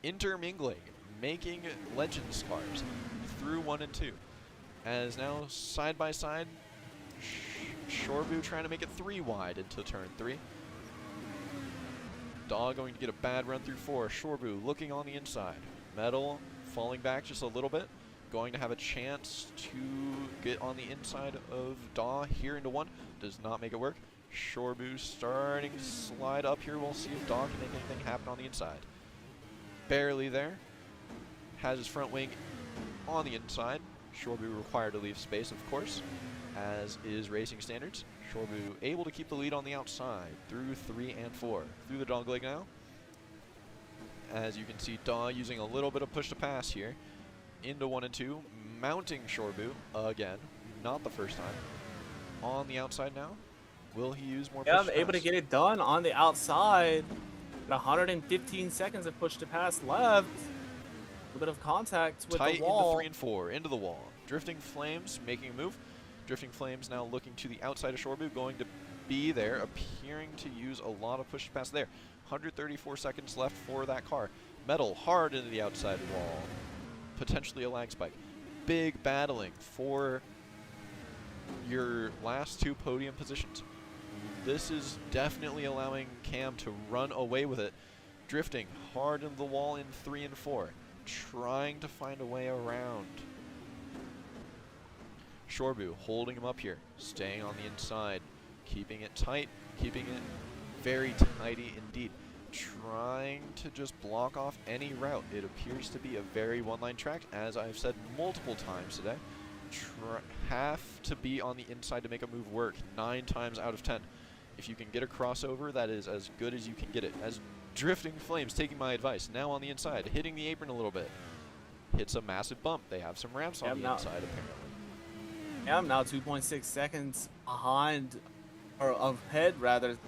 intermingling, making Legends cars through 1 and 2. As now side by side, Shorbu trying to make it 3 wide into turn 3. Daw going to get a bad run through 4. Shorbu looking on the inside. Metal falling back just a little bit. Going to have a chance to get on the inside of Daw here into 1. Does not make it work. Shorbu starting to slide up here. We'll see if Daw can make anything happen on the inside. Barely there. Has his front wing on the inside. Shorbu required to leave space, of course, as is racing standards. Shorbu able to keep the lead on the outside through 3 and 4. Through the dogleg now. As you can see, Daw using a little bit of push to pass here. Into 1 and 2. Mounting Shorbu again. not the first time. On the outside now. Will he use more Yeah, push I'm able to pass? get it done on the outside. 115 seconds of push to pass left. A bit of contact with Tight the wall. into 3 and 4, into the wall. Drifting Flames making a move. Drifting Flames now looking to the outside of Shorbu, going to be there, appearing to use a lot of push to pass there. 134 seconds left for that car. Metal hard into the outside wall. Potentially a lag spike. Big battling for your last 2 podium positions. This is definitely allowing Cam to run away with it. Drifting hard into the wall in 3 and 4. Trying to find a way around. Shorbu holding him up here. Staying on the inside. Keeping it tight. Keeping it very tidy indeed. Trying to just block off any route. It appears to be a very one-line track, as I've said multiple times today. Have to be on the inside to make a move work 9 times out of 10. If you can get a crossover, that is as good as you can get it. As Drifting Flames, taking my advice, now on the inside, hitting the apron a little bit. Hits a massive bump. They have some ramps on the inside, apparently. Yeah, I'm now 2.6 seconds behind, or ahead rather.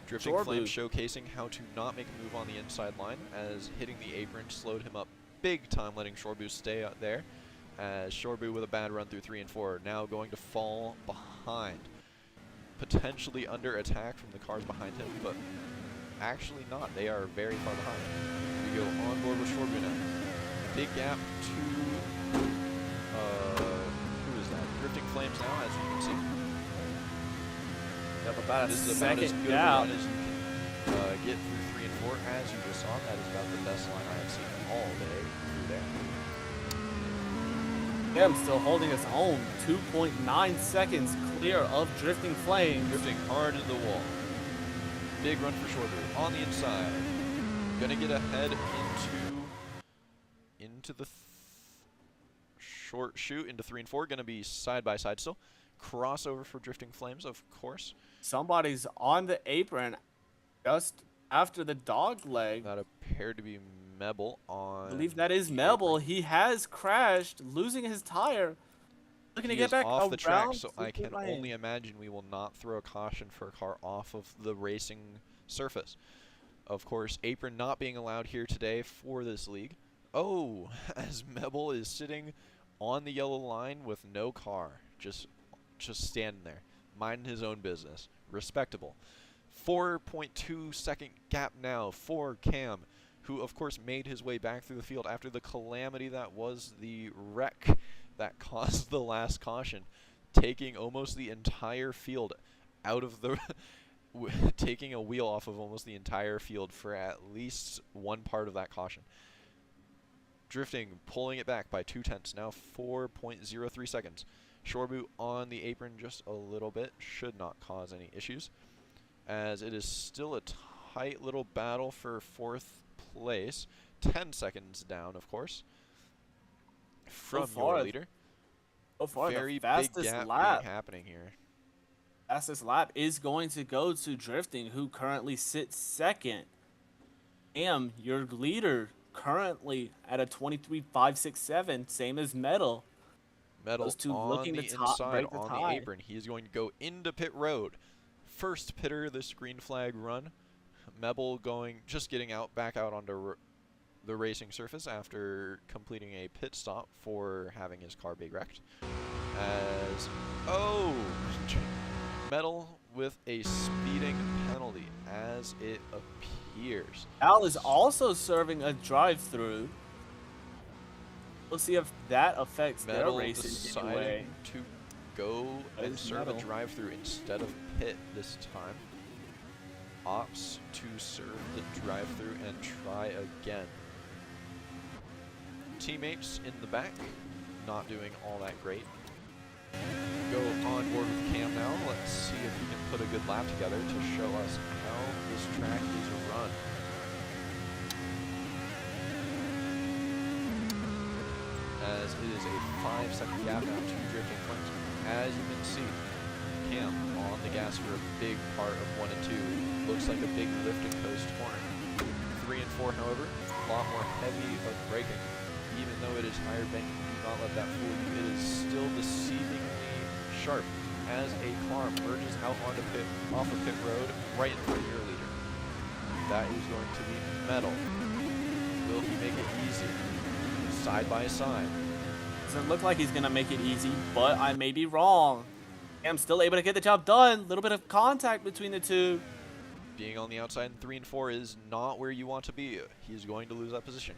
Drifting Shorbu. Flames showcasing how to not make a move on the inside line, as hitting the apron slowed him up big time, letting Shorbu stay out there. As Shorbu with a bad run through 3 and 4, now going to fall behind. Potentially under attack from the cars behind him, but actually not. They are very far behind. We go on board with Shorbu now. Big gap to, who is that? Drifting Flames now, as you can see. Yep, about a This is about as second good gap. a run as you can get through 3 and 4. As you just saw, that is about the best line I have seen all day through there. Cam still holding his own. 2.9 seconds clear of Drifting Flames. Drifting hard into the wall. Big run for Shorbu on the inside. Gonna get ahead into the short shoot into 3 and 4. Gonna be side by side still. Crossover for Drifting Flames, of course. Somebody's on the apron just after the dog leg. That appeared to be Mebel on. I believe that is the Melville. apron. He has crashed, losing his tire. Looking to He get is back off the track, around so to I the can lane. only imagine we will not throw a caution for a car off of the racing surface. Of course, apron not being allowed here today for this league. Oh, as Mebel is sitting on the yellow line with no car, just standing there, minding his own business. Respectable. 4.2 second gap now for Cam, who of course made his way back through the field after the calamity that was the wreck that caused the last caution, taking almost the entire field out of the taking a wheel off of almost the entire field for at least one part of that caution. Drifting, pulling it back by 0.2, now 4.03 seconds. Shorbu on the apron just a little bit, should not cause any issues, as it is still a tight little battle for 4th place. 10 seconds down, of course, from your leader. So far, Very the big fastest gap lap. happening here. Fastest lap is going to go to Drifting, who currently sits second. Cam, your leader, currently at a 23.567, same as Metal. Metal Those two on looking the to inside, break the on tie. the apron. He is going to go into pit road. First pitter this green flag run. Mebel just getting back out onto the racing surface after completing a pit stop for having his car big wrecked. Metal with a speeding penalty, as it appears. Al is also serving a drive-through. We'll see if that affects Metal their racing deciding anyway. to go That and is serve Metal. a drive-through instead of pit this time. Opts to serve the drive-through and try again. Teammates in the back, not doing all that great. Go on board with Cam now. Let's see if we can put a good lap together to show us how this track is run. As it is a 5-second gap now to Drifting Flames. As you can see, Cam on the gas for a big part of 1 and 2. Looks like a big lift and coast corner. 3 and 4, however, a lot more heavy of braking. Even though it is higher banking, do not let that fool you. It is still deceivingly sharp as a car merges out onto off of pit road right in front of your leader. That is going to be Metal. Will he make it easy? Side by side. Doesn't look like he's gonna make it easy, but I may be wrong. I'm still able to get the job done. Little bit of contact between the two. Being on the outside in 3 and 4 is not where you want to be. He's going to lose that position.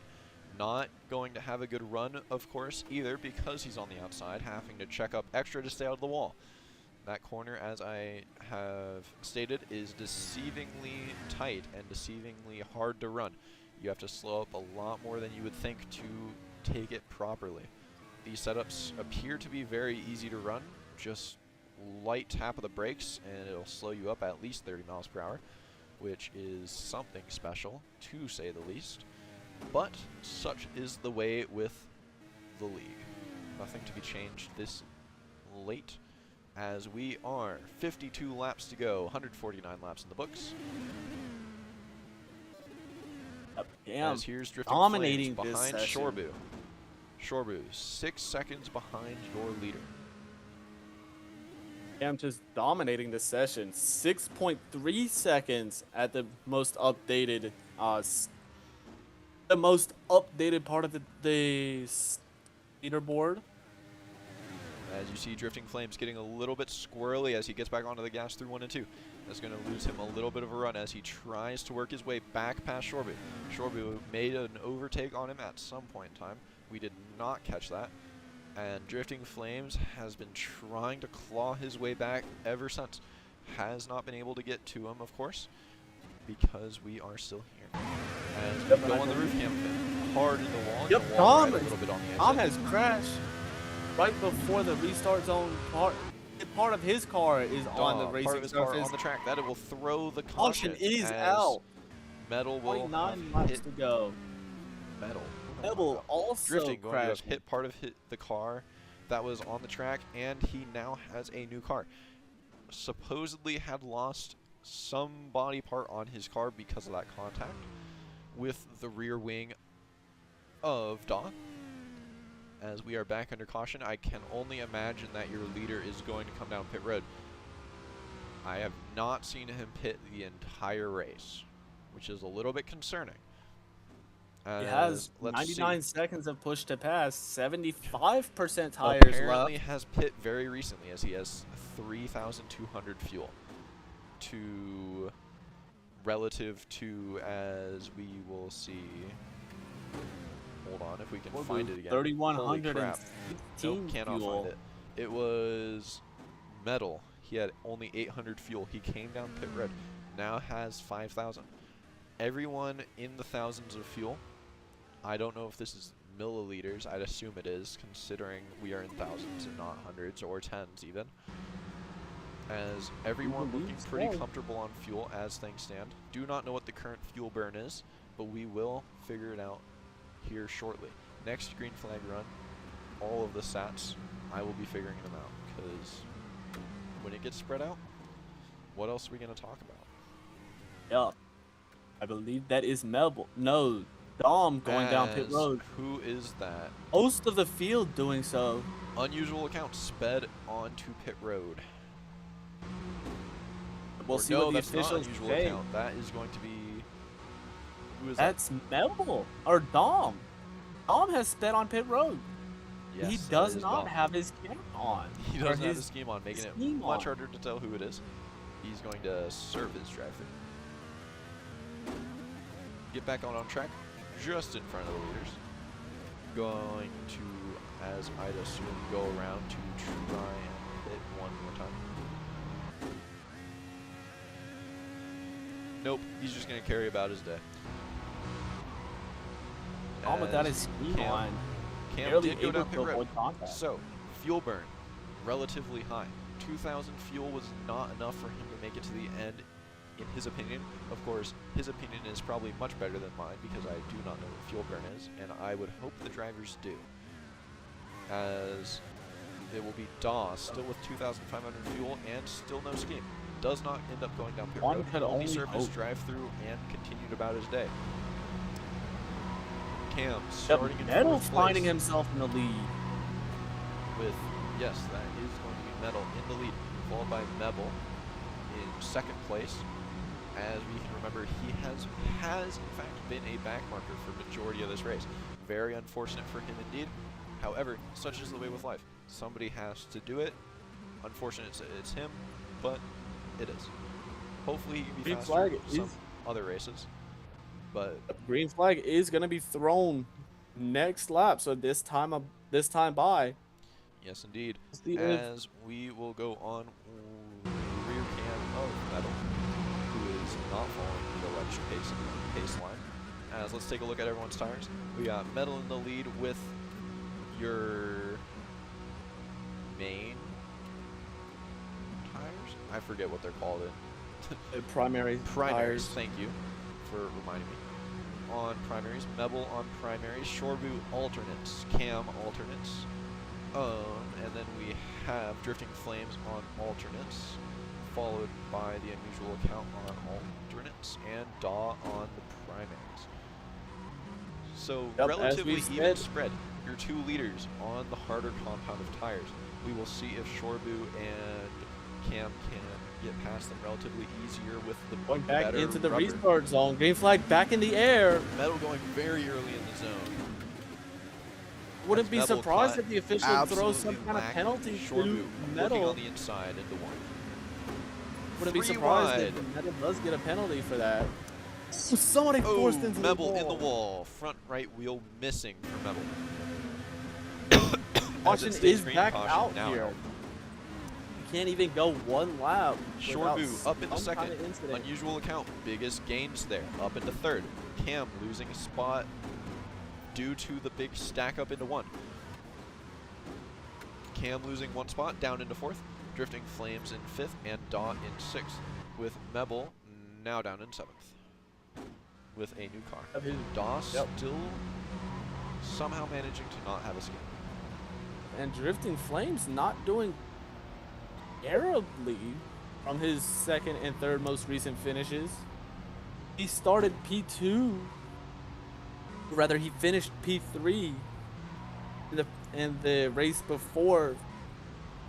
Not going to have a good run, of course, either, because he's on the outside, having to check up extra to stay out of the wall. That corner, as I have stated, is deceivingly tight and deceivingly hard to run. You have to slow up a lot more than you would think to take it properly. These setups appear to be very easy to run. Just light tap of the brakes and it'll slow you up at least 30 miles per hour, which is something special, to say the least. But such is the way with the league. Nothing to be changed this late, as we are 52 laps to go, 149 laps in the books. Damn, As here's Drifting dominating Flames this behind session. Shorbu. Shorbu, 6 seconds behind your leader. I'm just dominating the session. 6.3 seconds at the most updated, part of the leaderboard. As you see, Drifting Flames getting a little bit squirrely as he gets back onto the gas through 1 and 2. That's going to lose him a little bit of a run as he tries to work his way back past Shorbu. Shorbu made an overtake on him at some point in time. We did not catch that. And Drifting Flames has been trying to claw his way back ever since. Has not been able to get to him, of course, because we are still here. As we go on the roof cam, hard in the wall. Yep, the wall Tom, right a little bit on the Tom exit. has crashed right before the restart zone part. Part of his car is on the Part racing of his car surface. on the track. That it will throw the Caution caution is as out. Metal will 29 have laps hit to go. Metal. Metal also Drifting going to have crashed. hit part of the car that was on the track, and he now has a new car. Supposedly had lost some body part on his car because of that contact with the rear wing of Daw. As we are back under caution, I can only imagine that your leader is going to come down pit road. I have not seen him pit the entire race, which is a little bit concerning. He has Let's 99 see. seconds of push to pass, 75% tires Apparently left. has pit very recently, as he has 3,200 fuel to relative to, as we will see. Hold on, if we can find it again. Holy crap. 3,116 Nope, cannot fuel. find it. It was Metal. He had only 800 fuel. He came down pit road. Now has 5,000. Everyone in the thousands of fuel. I don't know if this is milliliters. I'd assume it is, considering we are in thousands and not hundreds or tens even. As everyone looking pretty comfortable on fuel as things stand. Do not know what the current fuel burn is, but we will figure it out here shortly. Next green flag run, all of the stats, I will be figuring them out, because when it gets spread out, what else are we going to talk about? Yeah. I believe that is Melbourne. No, Dom going down pit road. Who is that? Most of the field doing so. Unusual account sped onto pit road. We'll Or see no, what the that's not officials unusual say. account. That is going to be... Who is That's Melbourne or Dom. Dom has sped on pit road. that? He Yes, that does is not Dom. have his cam on. He or doesn't have his the scheme on, making it scheme much on. harder to tell who it is. He's going to serve his drive-through. Get back on track, just in front of the leaders. Going to, as I'd assume, go around to try and hit one more time. Nope, he's just going to carry about his day. Dom without As his scheme Cam- on. Cam Barely did go able down pit to road. avoid contact. So, fuel burn, relatively high. 2,000 fuel was not enough for him to make it to the end, in his opinion. Of course, his opinion is probably much better than mine, because I do not know what fuel burn is, and I would hope the drivers do. As it will be Daw, still with 2,500 fuel, and still no scheme. Does not end up going down pit One road. could only served his hope. drive-through and continued about his day. Cam starting in Metal fourth finding place himself in the lead. with, yes, that is going to be Metal in the lead, followed by Mebel in second place. As we can remember, he has in fact been a back marker for majority of this race. Very unfortunate for him indeed. However, such is the way with life. Somebody has to do it. Unfortunate it's him, but it is. Hopefully he can be Green faster flag in some is- other races. But Green flag is gonna be thrown next lap, so this time by. yes, indeed. Let's see if- As we will go on rear cam of Metal, who is not following the alleged pace line. As let's take a look at everyone's tires. We got Metal in the lead with your main tires. I forget what they're called in. Primaries. Primaries. Thank you for reminding me. On primaries, Mebel on primaries, Shorbu alternates, Cam alternates, and then we have Drifting Flames on alternates, followed by the Unusual Account on alternates, and Daw on the primaries. So Yep, relatively as we even said. spread. Your two leaders on the harder compound of tires. We will see if Shorbu and Cam can get past them relatively easier with the Going back better into the rubber. restart zone. Green flag back in the air. Metal going very early in the zone. Wouldn't As be Mebel surprised cut if the official throws some absolutely kind of lacking. penalty Shorbu to looking Metal. on the inside into one. Wouldn't be Three surprised wide. if Metal does get a penalty for that. Ooh, somebody Oh, forced into the Mebel wall. in the wall. Front right wheel missing for Mebel. Caution As it stays is green, back caution out now here. out. You can't even go one lap. without Shorbu up into some kind second. of incident. Unusual Account. Biggest gains there. Up into third. Cam losing a spot due to the big stack up into one. Cam losing one spot down into fourth. Drifting Flames in fifth and Daw in sixth. With Mebel now down in seventh. With a new car. Of his- Daw Yep. still somehow managing to not have a skid. And Drifting Flames not doing terribly from his second and third most recent finishes. He started P2, or rather he finished P3 in the race before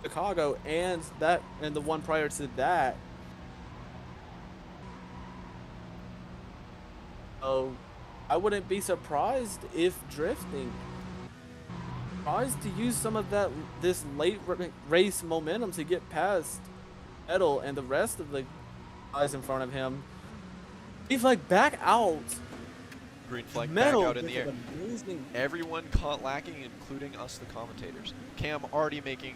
Chicago, and the one prior to that. So I wouldn't be surprised if Drifting tries to use some of this late race momentum to get past Edel and the rest of the guys in front of him. He's like back out. Green flag Metal back out in the with air. an amazing. Everyone caught lacking, including us, the commentators. Cam already making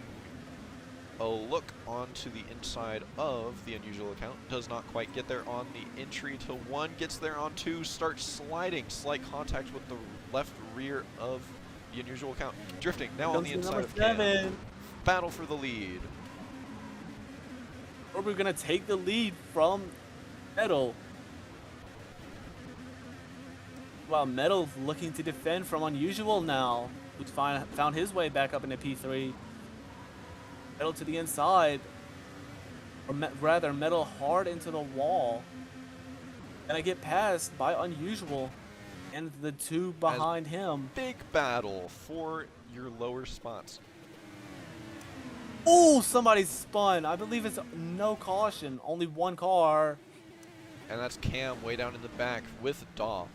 a look onto the inside of the Unusual Account. Does not quite get there on the entry to one. Gets there on two. Starts sliding. Slight contact with the left rear of the Unusual Account. Drifting now on the Comes to inside number of Cam. 7. Battle for the lead. Or we're gonna take the lead from Edel. While Metal's looking to defend from Unusual now, who's found his way back up into P3. Metal to the inside, or rather Metal hard into the wall. Gonna get passed by Unusual and the two behind him. Big battle for your lower spots. Oh, somebody spun. I believe it's no caution, only one car. And that's Cam way down in the back with Daw.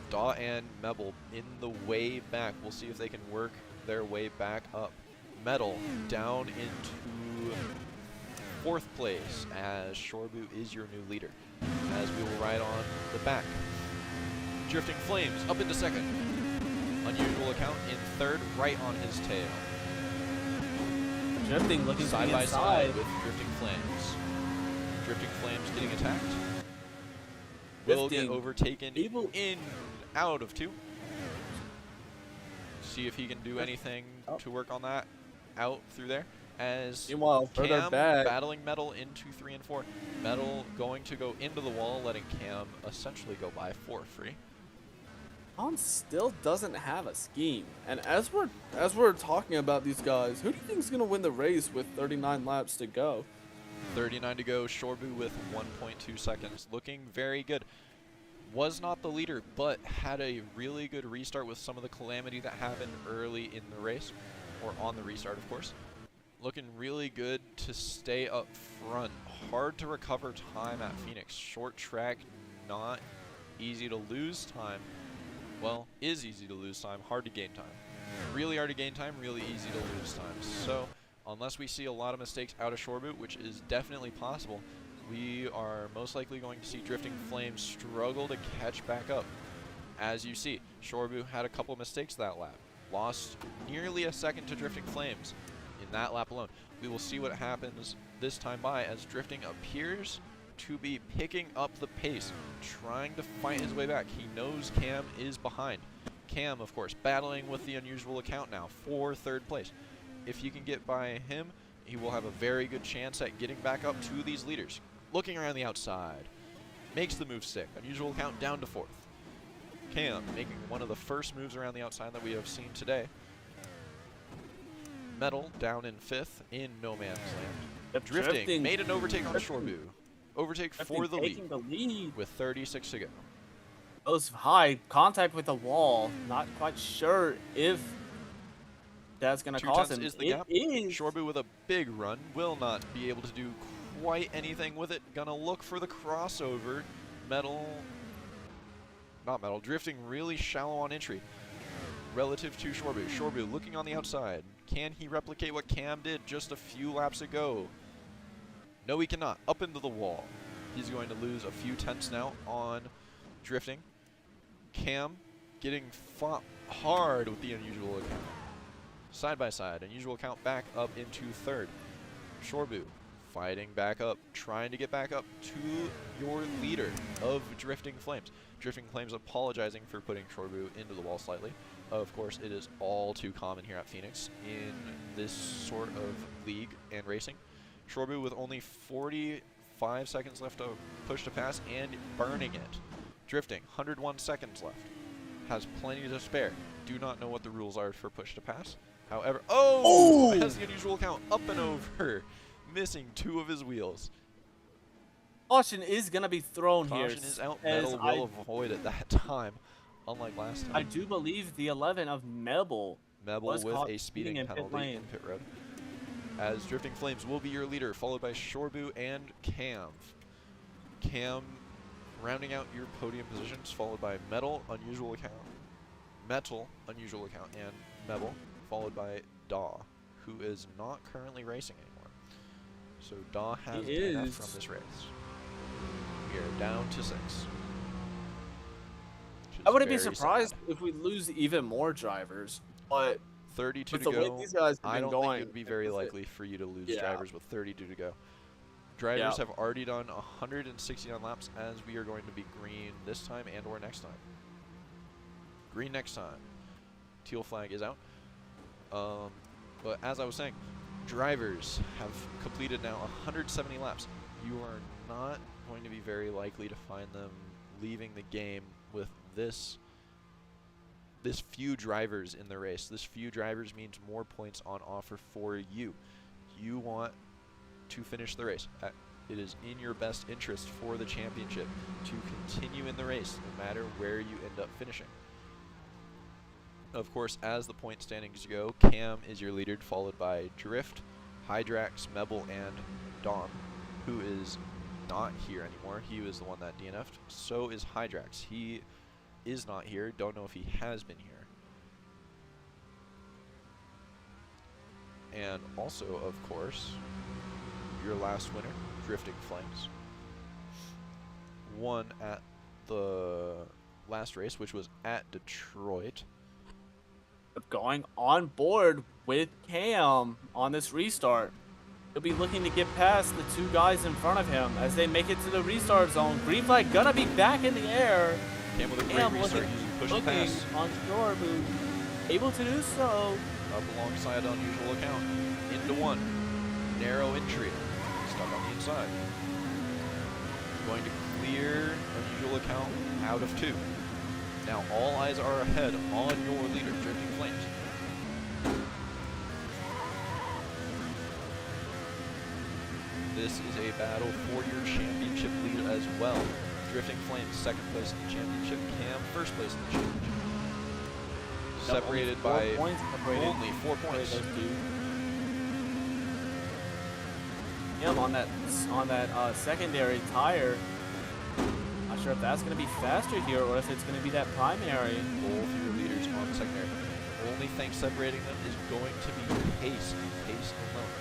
Daw and Mebel in the way back. We'll see if they can work their way back up. Metal down into fourth place as Shorbu is your new leader. As we will ride on the back. Drifting Flames up into second. Unusual Account in third, right on his tail. Drifting looking Side to the by inside. side with Drifting Flames. Drifting Flames getting attacked. Will get Drifting overtaken able- in out of two. See if he can do anything to work on that out through there. As Meanwhile, further Cam back. battling Metal into 3 and 4. Metal going to go into the wall, letting Cam essentially go by for free. Tom still doesn't have a scheme. And as we're talking about these guys, who do you think is gonna win the race with 39 laps to go? 39 to go. Shorbu with 1.2 seconds, looking very good. Was not the leader, but had a really good restart with some of the calamity that happened early in the race, or on the restart, of course. looking really good to stay up front. Hard to recover time at Phoenix. Short track, not easy to lose time. Well, is easy to lose time, hard to gain time. Really hard to gain time, really easy to lose time. So, unless we see a lot of mistakes out of Shoreboot, which is definitely possible, we are most likely going to see Drifting Flames struggle to catch back up. As you see, Shoreboot had a couple mistakes that lap. Lost nearly a second to Drifting Flames in that lap alone. We will see what happens this time by as Drifting appears to be picking up the pace, trying to fight his way back. He knows Cam is behind. Cam, of course, battling with the unusual account now for third place. If you can get by him, he will have a very good chance at getting back up to these leaders. Looking around the outside, makes the move stick. Unusual account down to fourth. Cam making one of the first moves around the outside that we have seen today. Metal down in fifth in no man's land. Drifting made an overtake on Shoreboot. Overtake for the lead with 36 to go. Goes high, contact with the wall. Not quite sure if that's going to cause him. Is the gap. Shoreboot with a big run will not be able to do quite anything with it. Gonna look for the crossover. Drifting really shallow on entry relative to Shoreboot. Shoreboot looking on the outside. Can he replicate what Cam did just a few laps ago? No, he cannot. Up into the wall. He's going to lose a few tenths now on Drifting. Cam getting fought hard with the unusual account. Side by side, unusual account back up into third. Shoreboot fighting back up, trying to get back up to your leader of Drifting Flames. Drifting Flames apologizing for putting Shoreboot into the wall slightly. Of course, it is all too common here at Phoenix in this sort of league and racing. Shoreboot with only 45 seconds left to push to pass and burning it. Drifting, 101 seconds left. Has plenty to spare. Do not know what the rules are for push to pass. However, has the unusual count up and over. Missing two of his wheels. Caution is going to be thrown here. Caution is out. Metal will avoid it that time, unlike last time. I do believe the 11 of Mebel with a speeding penalty in pit road. As Drifting Flames will be your leader, followed by Shoreboot and Cam. Cam rounding out your podium positions, followed by Metal, Unusual Account, and Mebel, followed by Daw, who is not currently racing anymore. So Daw has DNF from this race. We are down to 6. I wouldn't be surprised if we lose even more drivers, but 32 to the go. way these guys have I don't been think it would be very likely for you to lose drivers with 32 to go. Drivers have already done 169 laps, as we are going to be green this time and or next time. Green next time. Teal flag is out. But as I was saying, drivers have completed now 170 laps. You are not going to be very likely to find them leaving the game with this few drivers in the race. This few drivers means more points on offer for you. You want to finish the race. It is in your best interest for the championship to continue in the race, no matter where you end up finishing. Of course, as the point standings go, Cam is your leader, followed by Drift, Hydrax, Mebel, and Dom, who is not here anymore. He was the one that DNF'd. So is Hydrax. He is not here. Don't know if he has been here. And also, of course, your last winner, Drifting Flames, won at the last race, which was at Detroit. Going on board with Cam on this restart. He'll be looking to get past the two guys in front of him as they make it to the restart zone. Green flag gonna be back in the air. Cam with a great restart using push to pass. On Shoreboot, able to do so. Up alongside unusual account. Into one. Narrow entry. Stuck on the inside. Going to clear unusual account out of 2. Now all eyes are ahead on your leader, Drifting Flames. This is a battle for your championship lead as well. Drifting Flames, 2nd place in the championship. Cam, 1st place in the championship. Separated by only 4 points. him on that secondary tire. Not sure if that's going to be faster here or if it's going to be that primary. Both your leaders on the secondary. The only thing separating them is going to be pace and pace alone.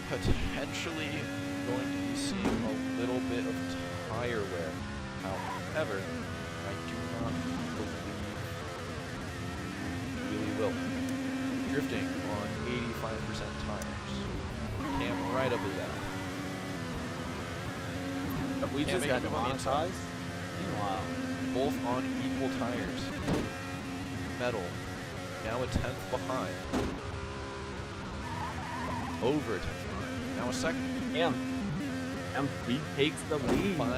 Potentially going to be seeing a little bit of tire wear. However, I do not believe really will. Drifting on 85% tires. Cam right up his ass. But we Can't just make got it on the inside. demonetized. Meanwhile, Both on equal tires. Metal, now a 10th behind. Over a 10th behind. Now a second. Cam he takes the lead. 5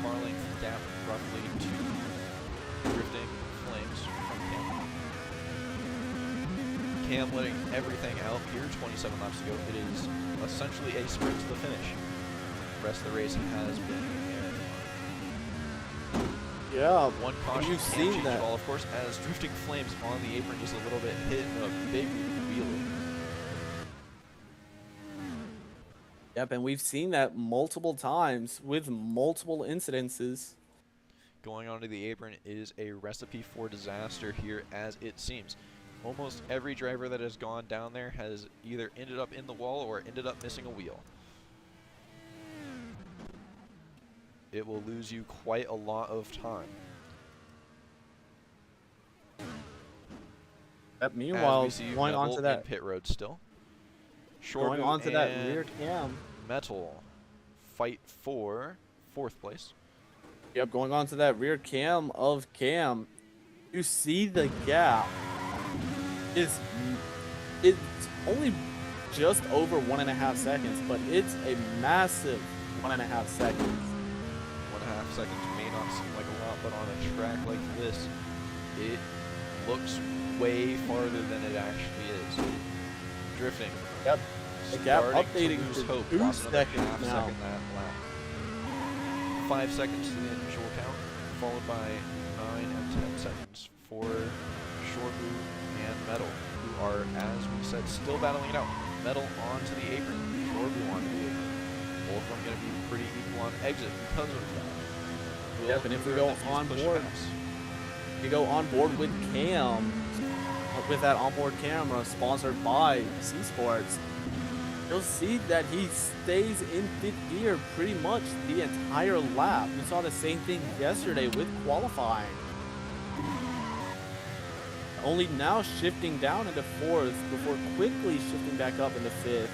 car length gap roughly to drifting flames from Cam. Cam letting everything out here, 27 laps to go. It is essentially a sprint to the finish. The rest of the race has been Yeah, one caution. you've Can't seen change that. it all, of course, as drifting flames on the apron just a little bit, hitting a big wheelie. Yep, and we've seen that multiple times with multiple incidences. Going onto the apron is a recipe for disaster here, as it seems. Almost every driver that has gone down there has either ended up in the wall or ended up missing a wheel. It will lose you quite a lot of time. Yep, meanwhile, As we see going Neville onto that, in pit road still. going onto that rear cam. Metal fight for 4th place. Yep, going onto that rear cam of Cam. You see the gap. It's only just over 1.5 seconds, but it's a massive 1.5 seconds. 1.5 seconds may not seem like a lot, but on a track like this, it looks way farther than it actually is. Drifting. Yep. The gap Starting updating to lose to hope. 2 Lost another seconds half now. second that lap. 5 seconds to the initial count, followed by 9 and 10 seconds for Shorbu and Metal, who are, as we said, still battling it out. Metal onto the apron, Shorbu onto the apron. Both of them going to be pretty equal on exit because of that. Yep, and if we go on board, we go on board with Cam, with that onboard camera sponsored by C Sports. You'll see that he stays in 5th gear pretty much the entire lap. We saw the same thing yesterday with qualifying. Only now shifting down into 4th before quickly shifting back up into 5th.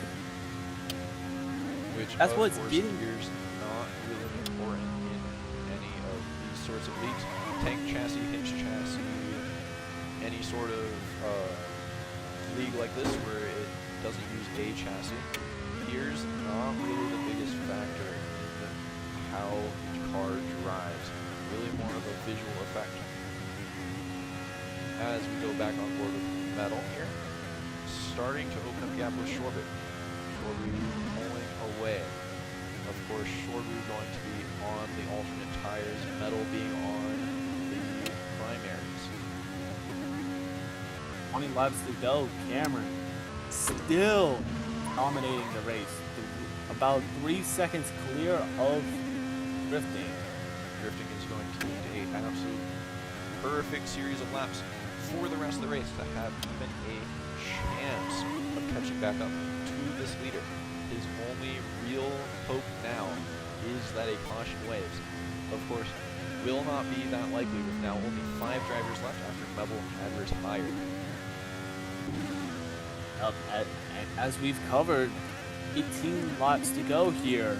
Which, That's of what's course, getting- appears not really important in any of these sorts of leagues. Tank chassis, hinge chassis, any sort of league like this where it doesn't use a chassis, gears not really the biggest factor in how the car drives. Really more of a visual effect. As we go back on board with Metal here, starting to open up the gap with Shorbu. Shorbu pulling away. Of course, Shorbu going to be on the alternate tires, Metal being on the primaries. 20 laps to go. Cameron still dominating the race. About 3 seconds clear of drifting. Drifting is going to need an absolute perfect series of laps for the rest of the race to have even a chance of catching back up to this leader. His only real hope now is that a caution waves. Of course, will not be that likely with now only 5 drivers left after Neville had retired. As we've covered, 18 laps to go here.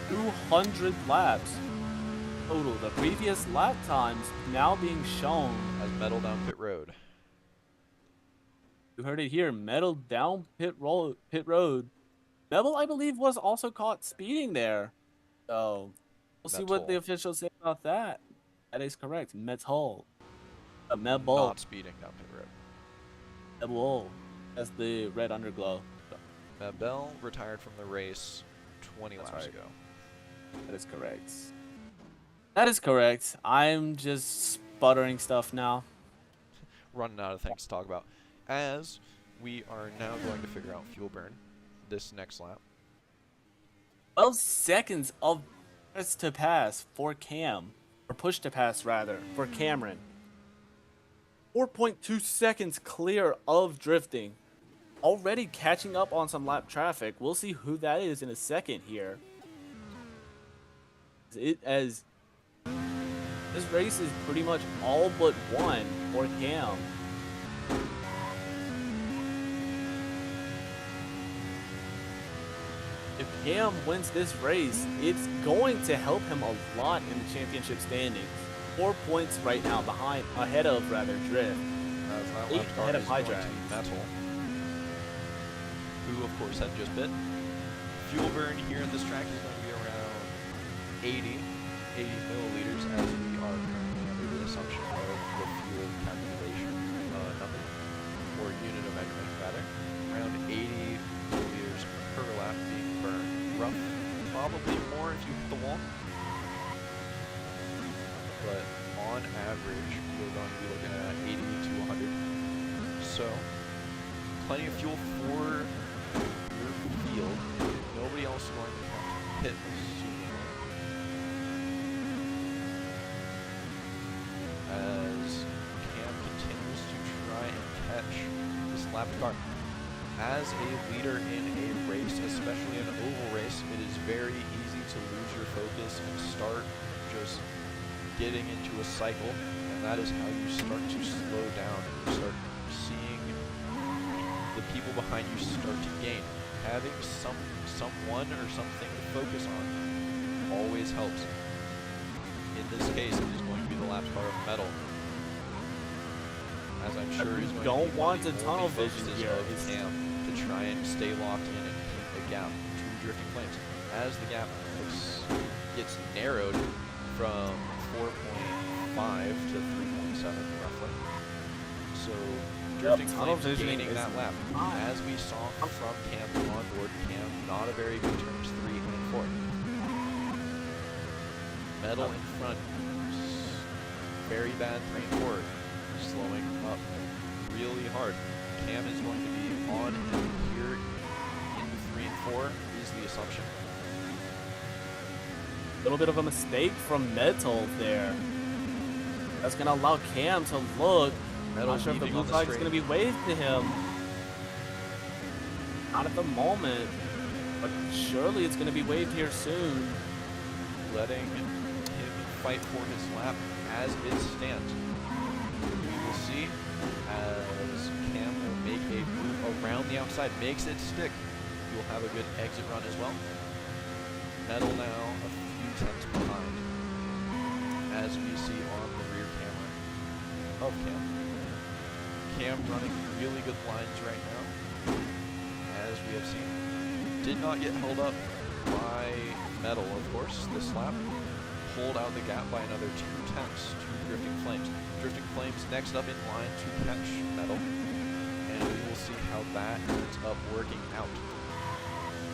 200 laps total. The previous lap times now being shown. As Metal down pit road. You heard it here. Metal down pit road. Neville, I believe, was also caught speeding there. So we'll see what the Metal. officials say about that. That is correct. Metal. Metal. Not speeding down pit road. Metal. That's the red underglow. Mabel retired from the race 20 That's laps right. ago. That is correct. That is correct. I'm just sputtering stuff now. Running out of things to talk about. As we are now going to figure out fuel burn this next lap. 12 seconds of press to pass for Cam, or push to pass rather, for Cameron. 4.2 seconds clear of drifting. Already catching up on some lap traffic. We'll see who that is in a second here. As this race is pretty much all but won for Cam. If Cam wins this race, it's going to help him a lot in the championship standings. 4 points right now ahead of Drift. That 8 lap car ahead of is going to Hydra. be Metal, who of course had just bit. Fuel burn here in this track is going to be around 80 milliliters, as we are currently under the assumption of the fuel calculation number, or unit of measurement rather. Around 80 milliliters per lap being burned. Rough, probably more if you hit the wall. But on average, we're going to be looking at 80 to 100. So, plenty of fuel for your field. Nobody else is going to have to hit soon. As Cam continues to try and catch this lap car. As a leader in a race, especially an oval race, it is very easy to lose your focus and start just getting into a cycle, and that is how you start to slow down and you start seeing the people behind you start to gain. Having someone or something to focus on always helps. In this case, it is going to be the lap car of Metal, as I'm sure he's going Don't to be want one to of the tunnel only vision focuses here. of Cam to try and stay locked in and keep the gap to Drifting Flames. As the gap gets narrowed from 4.5 to 3.7 roughly. So Drifting tunnel Flames visioning gaining is that lap. fine. As we saw from Cam on board, Cam not a very good turns 3 and 4. Metal in front, very bad 3 and 4, slowing up really hard. Cam is going to be on him here in 3 and 4 is the assumption. A little bit of a mistake from Metal there. That's going to allow Cam to look. Metal Not sure if the leaving blue on the flag is straight. going to be waved to him. Not at the moment, but surely it's going to be waved here soon. Letting him fight for his lap as it stands. We will see as Cam will make a move around the outside, makes it stick. He will have a good exit run as well. Metal now a few tenths behind, as we see on the rear camera of Cam. Cam running really good lines right now, as we have seen. Did not get held up by Metal, of course, this lap. Pulled out the gap by another 2 tenths to Drifting Flames. Drifting Flames next up in line to catch Metal, and we will see how that ends up working out.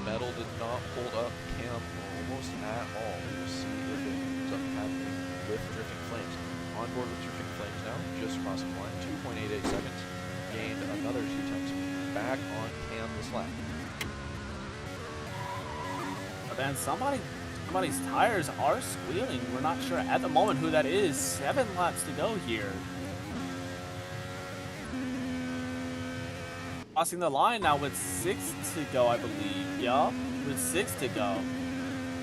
Metal did not hold up Cam almost at all. We will see if it ends up happening with Drifting Flames. On board with Drifting Flames now, just crossing the line, 2.88 seconds. Gained another 2 tenths. Back on Cam this lap. But then somebody's tires are squealing. We're not sure at the moment who that is. 7 laps to go here. Crossing the line now with 6 to go, I believe. Yup, with 6 to go.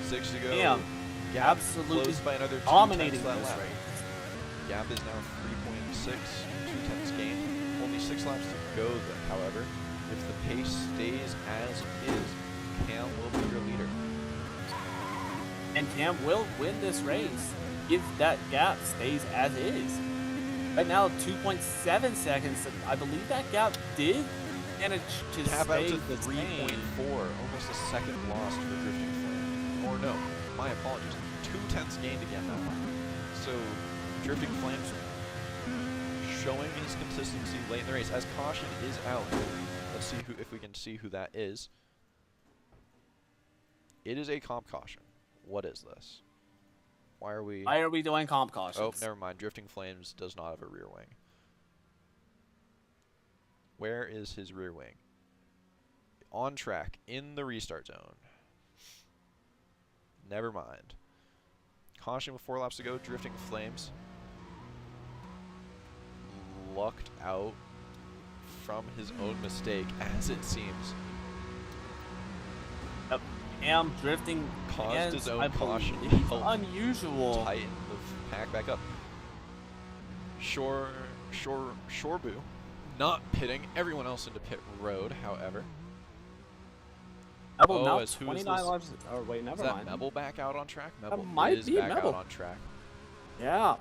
6 to go. Damn, Gap absolutely closed by another 2 dominating tenths this that lap. race. Gap is now 3.6, 2 tenths gain. Only 6 laps to go, however. If the pace stays as is, Cam will be your leader. And Cam will win this race if that gap stays as is. Right now, 2.7 seconds. I believe that gap did manage to Tap out stay to the same. 3.4, almost a second lost for Drifting Flame. Or no, my apologies. 2 tenths gained again that lap. So Drifting Flames showing his consistency late in the race as caution is out. Let's see if we can see who that is. It is a comp caution. What is this? Why are we doing comp cautions? Oh, never mind. Drifting Flames does not have a rear wing. Where is his rear wing? On track, in the restart zone. Never mind. Caution with 4 laps to go. Drifting Flames lucked out from his own mistake, as it seems. Yep. Am drifting Caused against, his own I caution. believe, Helped unusual. tighten the pack back up. Shorebu not pitting everyone else into pit road, however. Mebble Oh, now as who is 29 this? laps. Oh wait, never Is that mind. Mebble back out on track? Mebble might is be back Mebble. out on track. Yeah.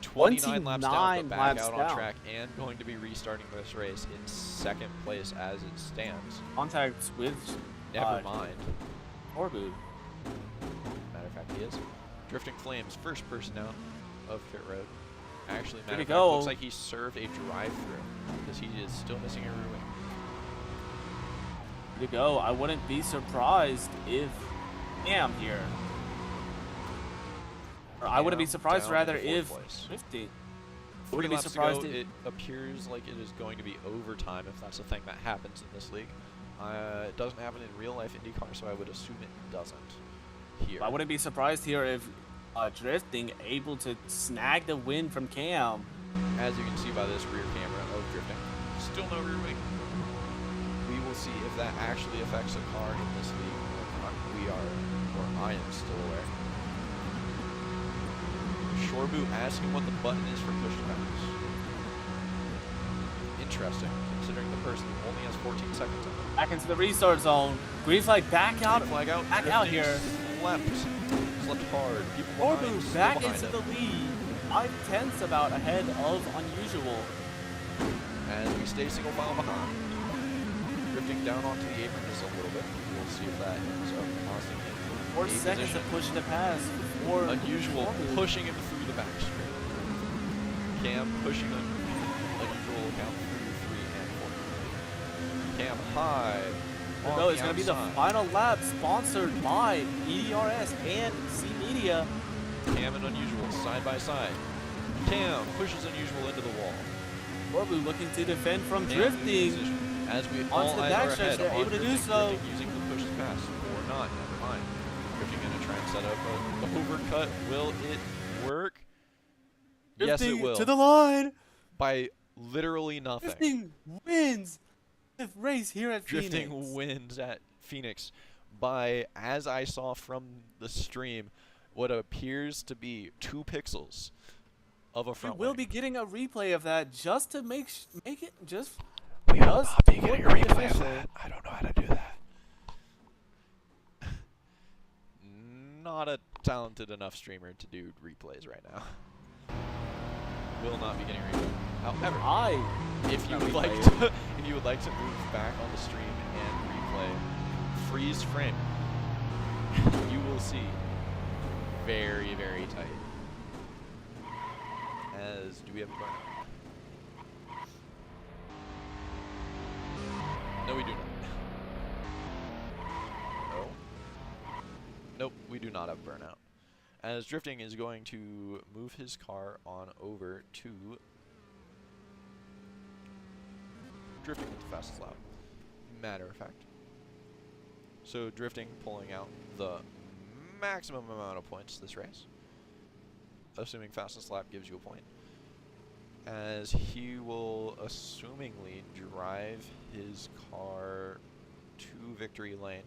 29 laps down, but 29 back laps out on down. track and going to be restarting this race in 2nd place as it stands. Contacts with Never mind. Orbu. Matter of fact, he is. Drifting Flames, first person out of pit road. Actually, matter Here we of fact, go. looks like he served a drive-through because he is still missing a rear wing. To go. I wouldn't be surprised if Am here. Or I wouldn't be Cam surprised down rather in 4th if place. 50. 3 Wouldn't be laps to surprised go, if it appears like it is going to be overtime if that's a thing that happens in this league. It doesn't happen in real life IndyCar, so I would assume it doesn't here. I wouldn't be surprised here if Drifting able to snag the win from Cam. As you can see by this rear camera of Drifting, still no rear wing. We will see if that actually affects a car in this league or not. I am still aware. Shorebu asking what the button is for push to pass. Interesting, considering the person only has 14 seconds on it. Back into the restart zone. Green flag back out. Green flag out. Back out Drifting here. Slept hard. People behind, Orbu still back behind into him. the lead. 5/10 about ahead of Unusual. As we stay single file behind. Drifting down onto the apron just a little bit. We'll see if that ends up costing him 4 a seconds position. to push the pass. For Unusual Orbu. pushing him through the back straight. Cam pushing Unusual account through 3 and 4. Cam high. on No, the it's going to be the outside. final lap sponsored by EDRS and C Media. Cam and Unusual side by side. Cam pushes Unusual into the wall. Orbu looking to defend from Cam loses drifting. position. As we Onto all the eyes back are stretch, ahead they're on able to do drifting, so. drifting using the push to pass or not. Never mind. Drifting going to try and set up an overcut. Will it work? Yes, it Drifting will. to the line. By literally nothing. Drifting wins the race here at Drifting Phoenix. wins at Phoenix by, as I saw from the stream, what appears to be 2 pixels of a We front will wing. be getting a replay of that just to make it just. We will just not be for getting a the replay of official. that. I don't know how to do that. Not a talented enough streamer to do replays right now. Will not be getting a replay. However, if you would like to, if you would like to move back on the stream and replay freeze frame, you will see very, very tight. As do we have a burnout? No, we do not. No. Nope, we do not have burnout. As Drifting is going to move his car on over to Drifting with the fastest lap. Matter of fact. So Drifting pulling out the maximum amount of points this race. Assuming fastest lap gives you a point. As he will assumingly drive his car to victory lane.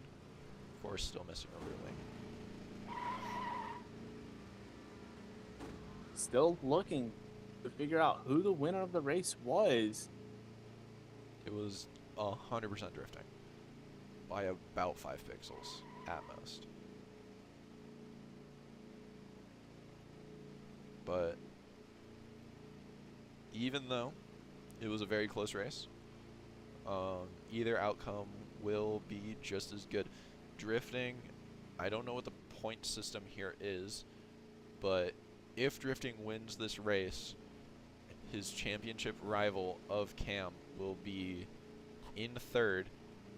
Of course, still missing a rear wing. Still looking to figure out who the winner of the race was. It was 100% drifting by about 5 pixels at most. But even though it was a very close race, either outcome will be just as good. Drifting, I don't know what the point system here is, but if Drifting wins this race, his championship rival of Cam will be in 3rd,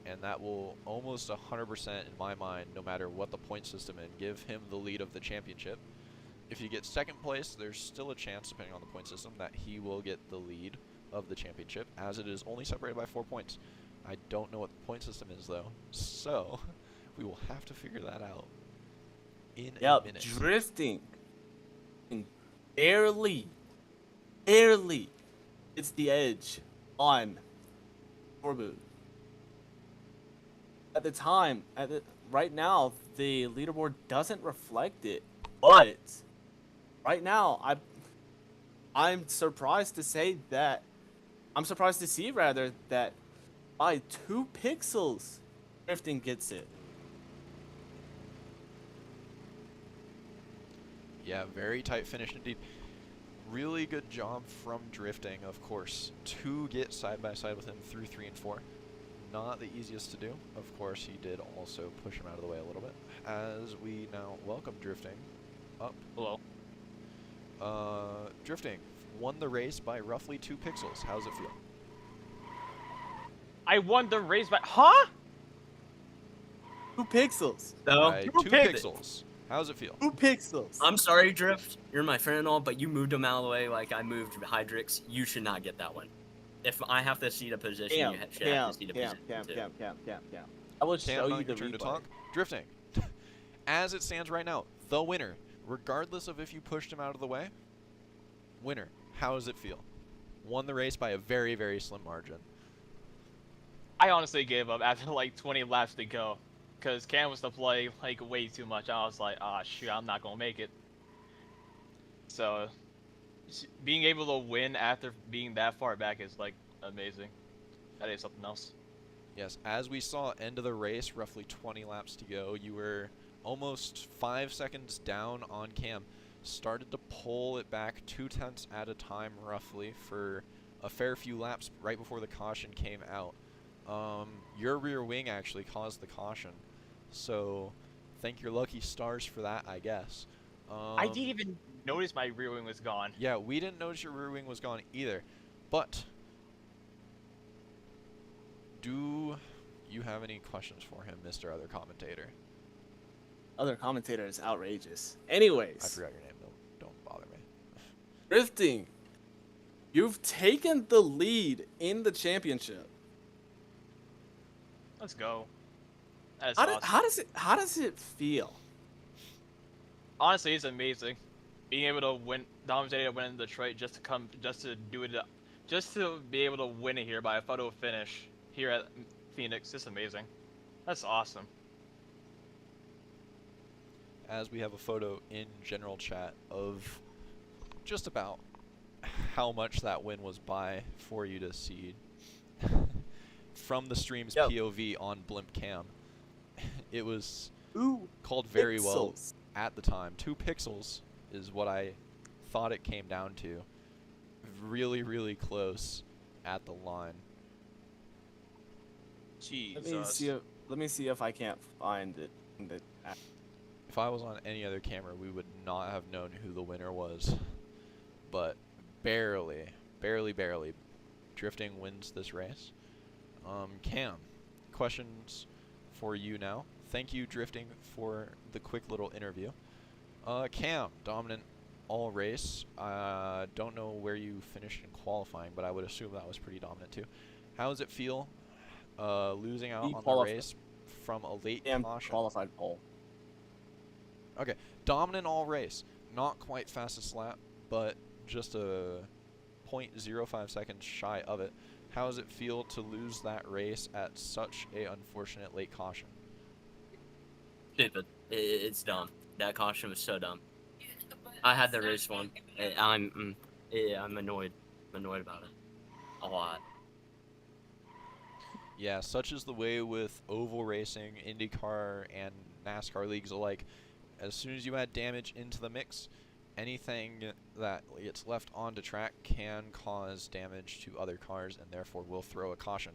and that will almost 100% in my mind, no matter what the point system is, give him the lead of the championship. If he gets 2nd place, there's still a chance, depending on the point system, that he will get the lead of the championship, as it is only separated by 4 points. I don't know what the point system is, though, so we will have to figure that out. in a Yep, minute. drifting. And barely it's the edge on Corbu. At the time, right now, the leaderboard doesn't reflect it, but right now, I'm surprised to say that I'm surprised to see rather that by 2 pixels, drifting gets it. Yeah, very tight finish indeed. Really good job from drifting, of course, to get side by side with him through 3 and 4. Not the easiest to do. Of course, he did also push him out of the way a little bit. As we now welcome drifting up. Hello. Drifting won the race by roughly 2 pixels. How's it feel? I won the race by huh? 2 pixels. So, By you 2 picked it. pixels. How's it feel? 2 pixels. I'm sorry, Drift. You're my friend and all, but you moved him out of the way like I moved Hydrix. You should not get that one. If I have to see the position, you should have to see the position too. I will Cam, show not you the your turn to replay. talk. Drifting. As it stands right now, the winner, regardless of if you pushed him out of the way, winner. How does it feel? Won the race by a very, very slim margin. I honestly gave up after like 20 laps to go, cause Cam was to play like way too much. I was like, ah, shoot, I'm not gonna make it. So, being able to win after being that far back is like amazing. That is something else. Yes, as we saw, end of the race, roughly 20 laps to go. You were almost 5 seconds down on Cam. Started to pull it back 2/10 at a time, roughly, for a fair few laps right before the caution came out. Your rear wing actually caused the caution, so thank your lucky stars for that, I guess. I didn't even notice my rear wing was gone. Yeah, we didn't notice your rear wing was gone either, but do you have any questions for him, Mr. Other Commentator? Other commentator is outrageous. I Anyways, forgot your name, don't bother me. drifting. You've taken the lead in the championship. Let's go. That is How, awesome. how does it feel? Honestly, it's amazing. Being able to win, dominating a win in Detroit, just to do it, just to be able to win it here by a photo finish here at Phoenix. It's amazing. That's awesome. As we have a photo in general chat of just about how much that win was by for you to see from the stream's Yep. POV on Blimp Cam. It was Ooh, called very well pixels. at the time. 2 pixels is what I thought it came down to. Really, really close at the line. Jesus. Let me see if I can't find it. If I was on any other camera, we would not have known who the winner was. But barely, drifting wins this race. Cam, questions for you now. Thank you, Drifting, for the quick little interview. Cam, dominant all race. Don't know where you finished in qualifying, but I would assume that was pretty dominant too. How does it feel losing out on the race from a late caution? Qualified pole. Okay, dominant all race. Not quite fastest lap, but just a 0.05 seconds shy of it. How does it feel to lose that race at such a unfortunate late caution? Stupid. It's dumb. That caution was so dumb. I had the race one. I'm annoyed. I'm annoyed about it. A lot. Yeah, such is the way with oval racing, IndyCar, and NASCAR leagues alike. As soon as you add damage into the mix, anything that gets left onto track can cause damage to other cars and therefore will throw a caution.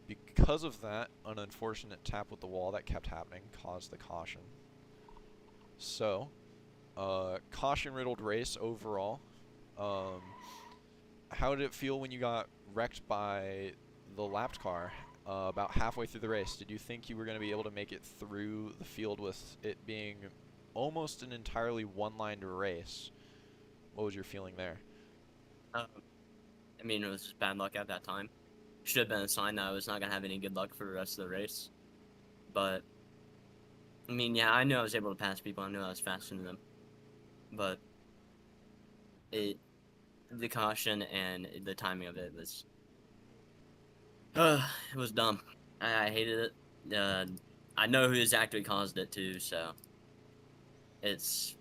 Because of that, an unfortunate tap with the wall that kept happening caused the caution. So, caution-riddled race overall. How did it feel when you got wrecked by the lapped car about halfway through the race? Did you think you were going to be able to make it through the field with it being almost an entirely one-lined race? What was your feeling there? I mean, it was just bad luck at that time. Should have been a sign that I was not going to have any good luck for the rest of the race. But I mean, yeah, I knew I was able to pass people. I knew I was faster than them, but the caution and the timing of it was, it was dumb. I hated it. I know who exactly caused it too, so it's.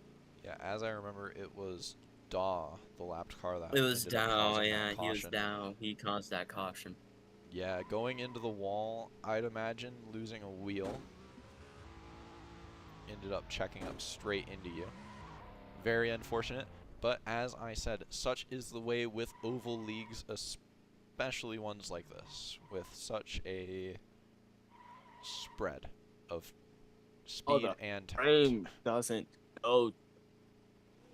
Yeah, as I remember, it was Daw, the lapped car that It was ended up Dow, causing yeah, that he was caution. Dow. He caused that caution. Yeah, going into the wall, I'd imagine losing a wheel. Ended up checking up straight into you. Very unfortunate, but as I said, such is the way with oval leagues, especially ones like this, with such a spread of Oh, speed the and talent. frame doesn't go.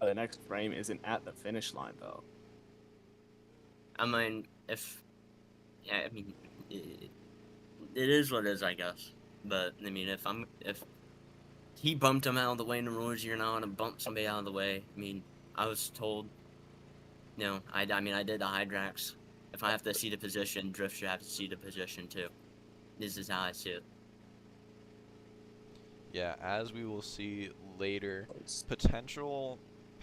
The next frame isn't at the finish line though. I mean, yeah, I mean, it is what it is, I guess. But I mean, if he bumped him out of the way in the rules, you're not gonna bump somebody out of the way. I mean, I was told, I mean, I did the hydrax. If I have to see the position, drift should have to see the position too. This is how I see it. Yeah, as we will see later, potential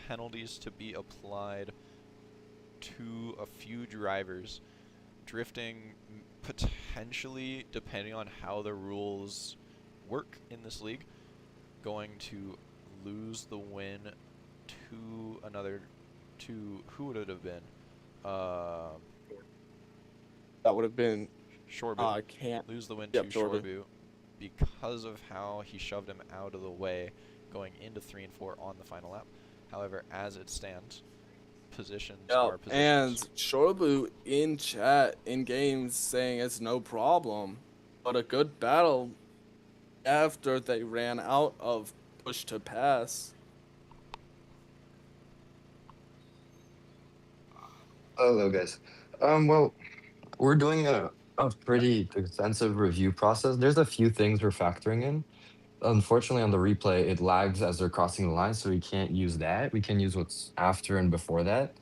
penalties to be applied to a few drivers. Drifting potentially, depending on how the rules work in this league, going to lose the win to another, to who would it have been? That would have been Shorbu. I can't. Lose the win Yep, to Shorbu. Shorbu because of how he shoved him out of the way going into 3 and 4 on the final lap. However, as it stands, positions are And positions. Shorbu in chat in games saying it's no problem, but a good battle after they ran out of push to pass. Hello, guys. Well, we're doing a pretty extensive review process. There's a few things we're factoring in. Unfortunately, on the replay, it lags as they're crossing the line, so we can't use that. We can use what's after and before that.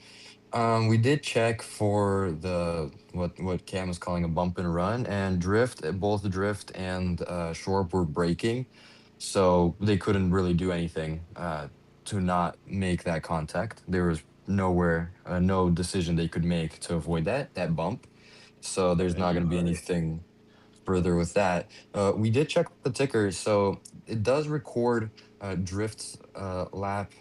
We did check for the what Cam is calling a bump and run and drift. Both drift and Shorb were braking, so they couldn't really do anything to not make that contact. There was no decision they could make to avoid that bump. So there's not going to be anything further with that. We did check the ticker, so it does record drifts lap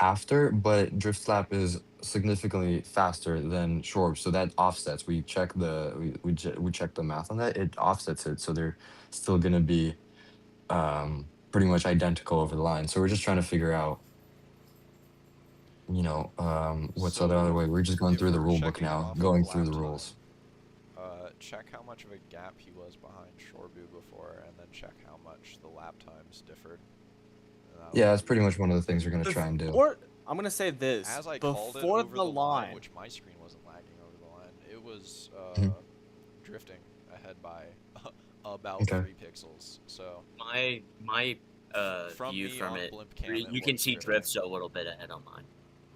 after, but drift slap is significantly faster than short, so that offsets. We check we check the math on that. It offsets it, so they're still gonna be pretty much identical over the line. So we're just trying to figure out, what's the other So, way. We're just going if through the we're rule book checking now, off of going through lap the time, rules. check how much of a gap he was behind Shorbu before, and then check how much the lap times differed. Yeah, that's pretty much one of the things we're gonna try and do. Before, I'm gonna say this. As I called it Before over the the line, line, which my screen wasn't lagging over the line, it was Mhm. drifting ahead by about Okay. 3 pixels. So My from view me from on it, blimp cam, it you can was see drifting. drifts a little bit ahead on mine.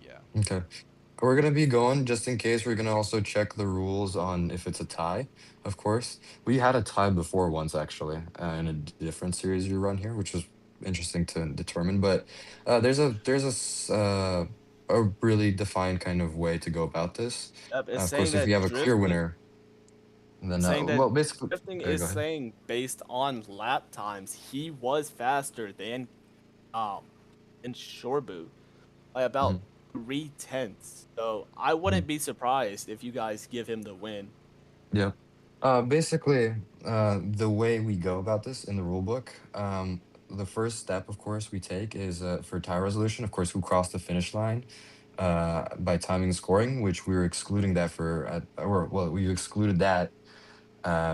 Yeah. Okay. We're gonna be going just in case. We're gonna also check the rules on if it's a tie. Of course, we had a tie before once actually in a different series we run here, which was interesting to determine. But a really defined kind of way to go about this. it's Of saying course, if we that have a clear drifting, winner, then saying that well, basically, drifting okay, is go ahead. saying based on lap times, he was faster than in Shorbu by about Mhm. 3/10. So I wouldn't be surprised if you guys give him the win. Yeah. Basically, the way we go about this in the rule book, the first step, of course, we take is for tie resolution, of course, who crossed the finish line by timing and scoring, which we were excluding that we excluded that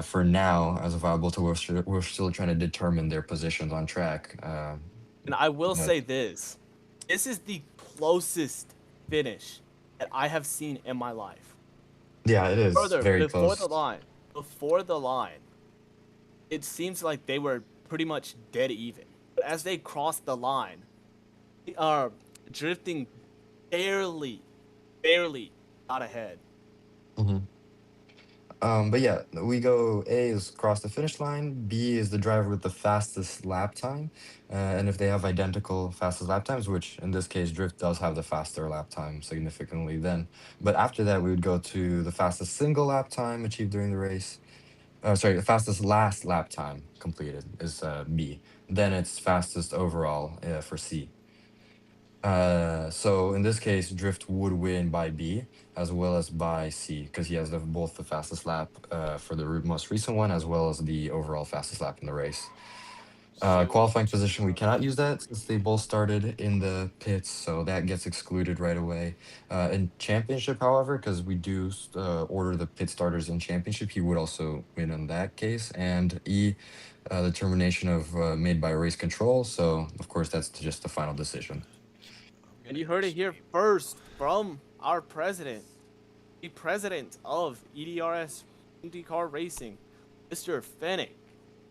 for now as a viable tool. We're still trying to determine their positions on track. And I will But say this. This is the closest finish that I have seen in my life. yeah, it is Further, very close. before the line, it seems like they were pretty much dead even. But as they crossed the line, they are drifting barely got ahead. Mhm. But yeah, we go A is cross the finish line, B is the driver with the fastest lap time, and if they have identical fastest lap times, which in this case Drift does have the faster lap time significantly then. But after that, we would go to the fastest single lap time achieved during the race. Sorry, the fastest last lap time completed is B. Then it's fastest overall for C. So in this case, Drift would win by B as well as by C because he has both the fastest lap for the most recent one as well as the overall fastest lap in the race. So Qualifying to position, we cannot use that since they both started in the pits, so that gets excluded right away. In championship, however, because we do order the pit starters in championship, he would also win in that case. And E, the termination of made by race control. So of course, that's just the final decision. I'm And gonna you heard it here extreme. first from our president, the president of EDRS Indycar Racing, Mr. Fennec.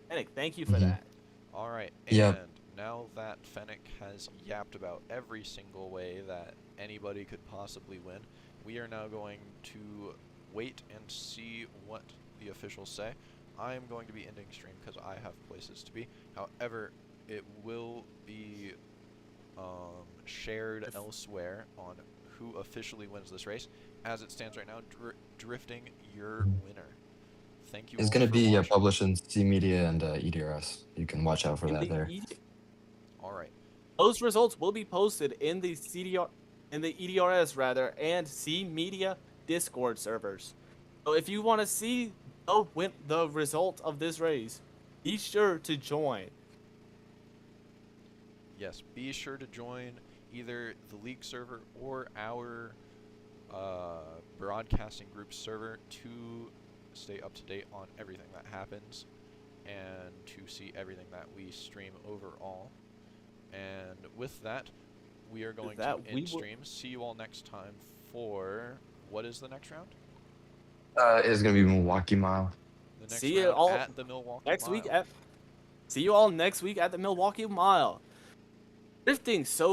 Fennec, thank you for Mhm. that. All right, Yep. and now that Fennec has yapped about every single way that anybody could possibly win, we are now going to wait and see what the officials say. I am going to be ending stream because I have places to be. However, it will be shared elsewhere on who officially wins this race. As it stands right now, Drifting, your winner. Thank you It's all going to for be watching. published in C Media and EDRS. You can watch out for In that the there. All right. Those results will be posted in the EDRS rather, and C Media Discord servers. So if you want to see the result of this race, be sure to join. Yes, be sure to join either the league server or our broadcasting group server to stay up to date on everything that happens and to see everything that we stream overall. And with that, we are going to end stream. See you all next time for what is the next round? It's going to be Milwaukee Mile. The next See you round all at the Milwaukee next Mile. week at. See you all next week at the Milwaukee Mile. Drifting so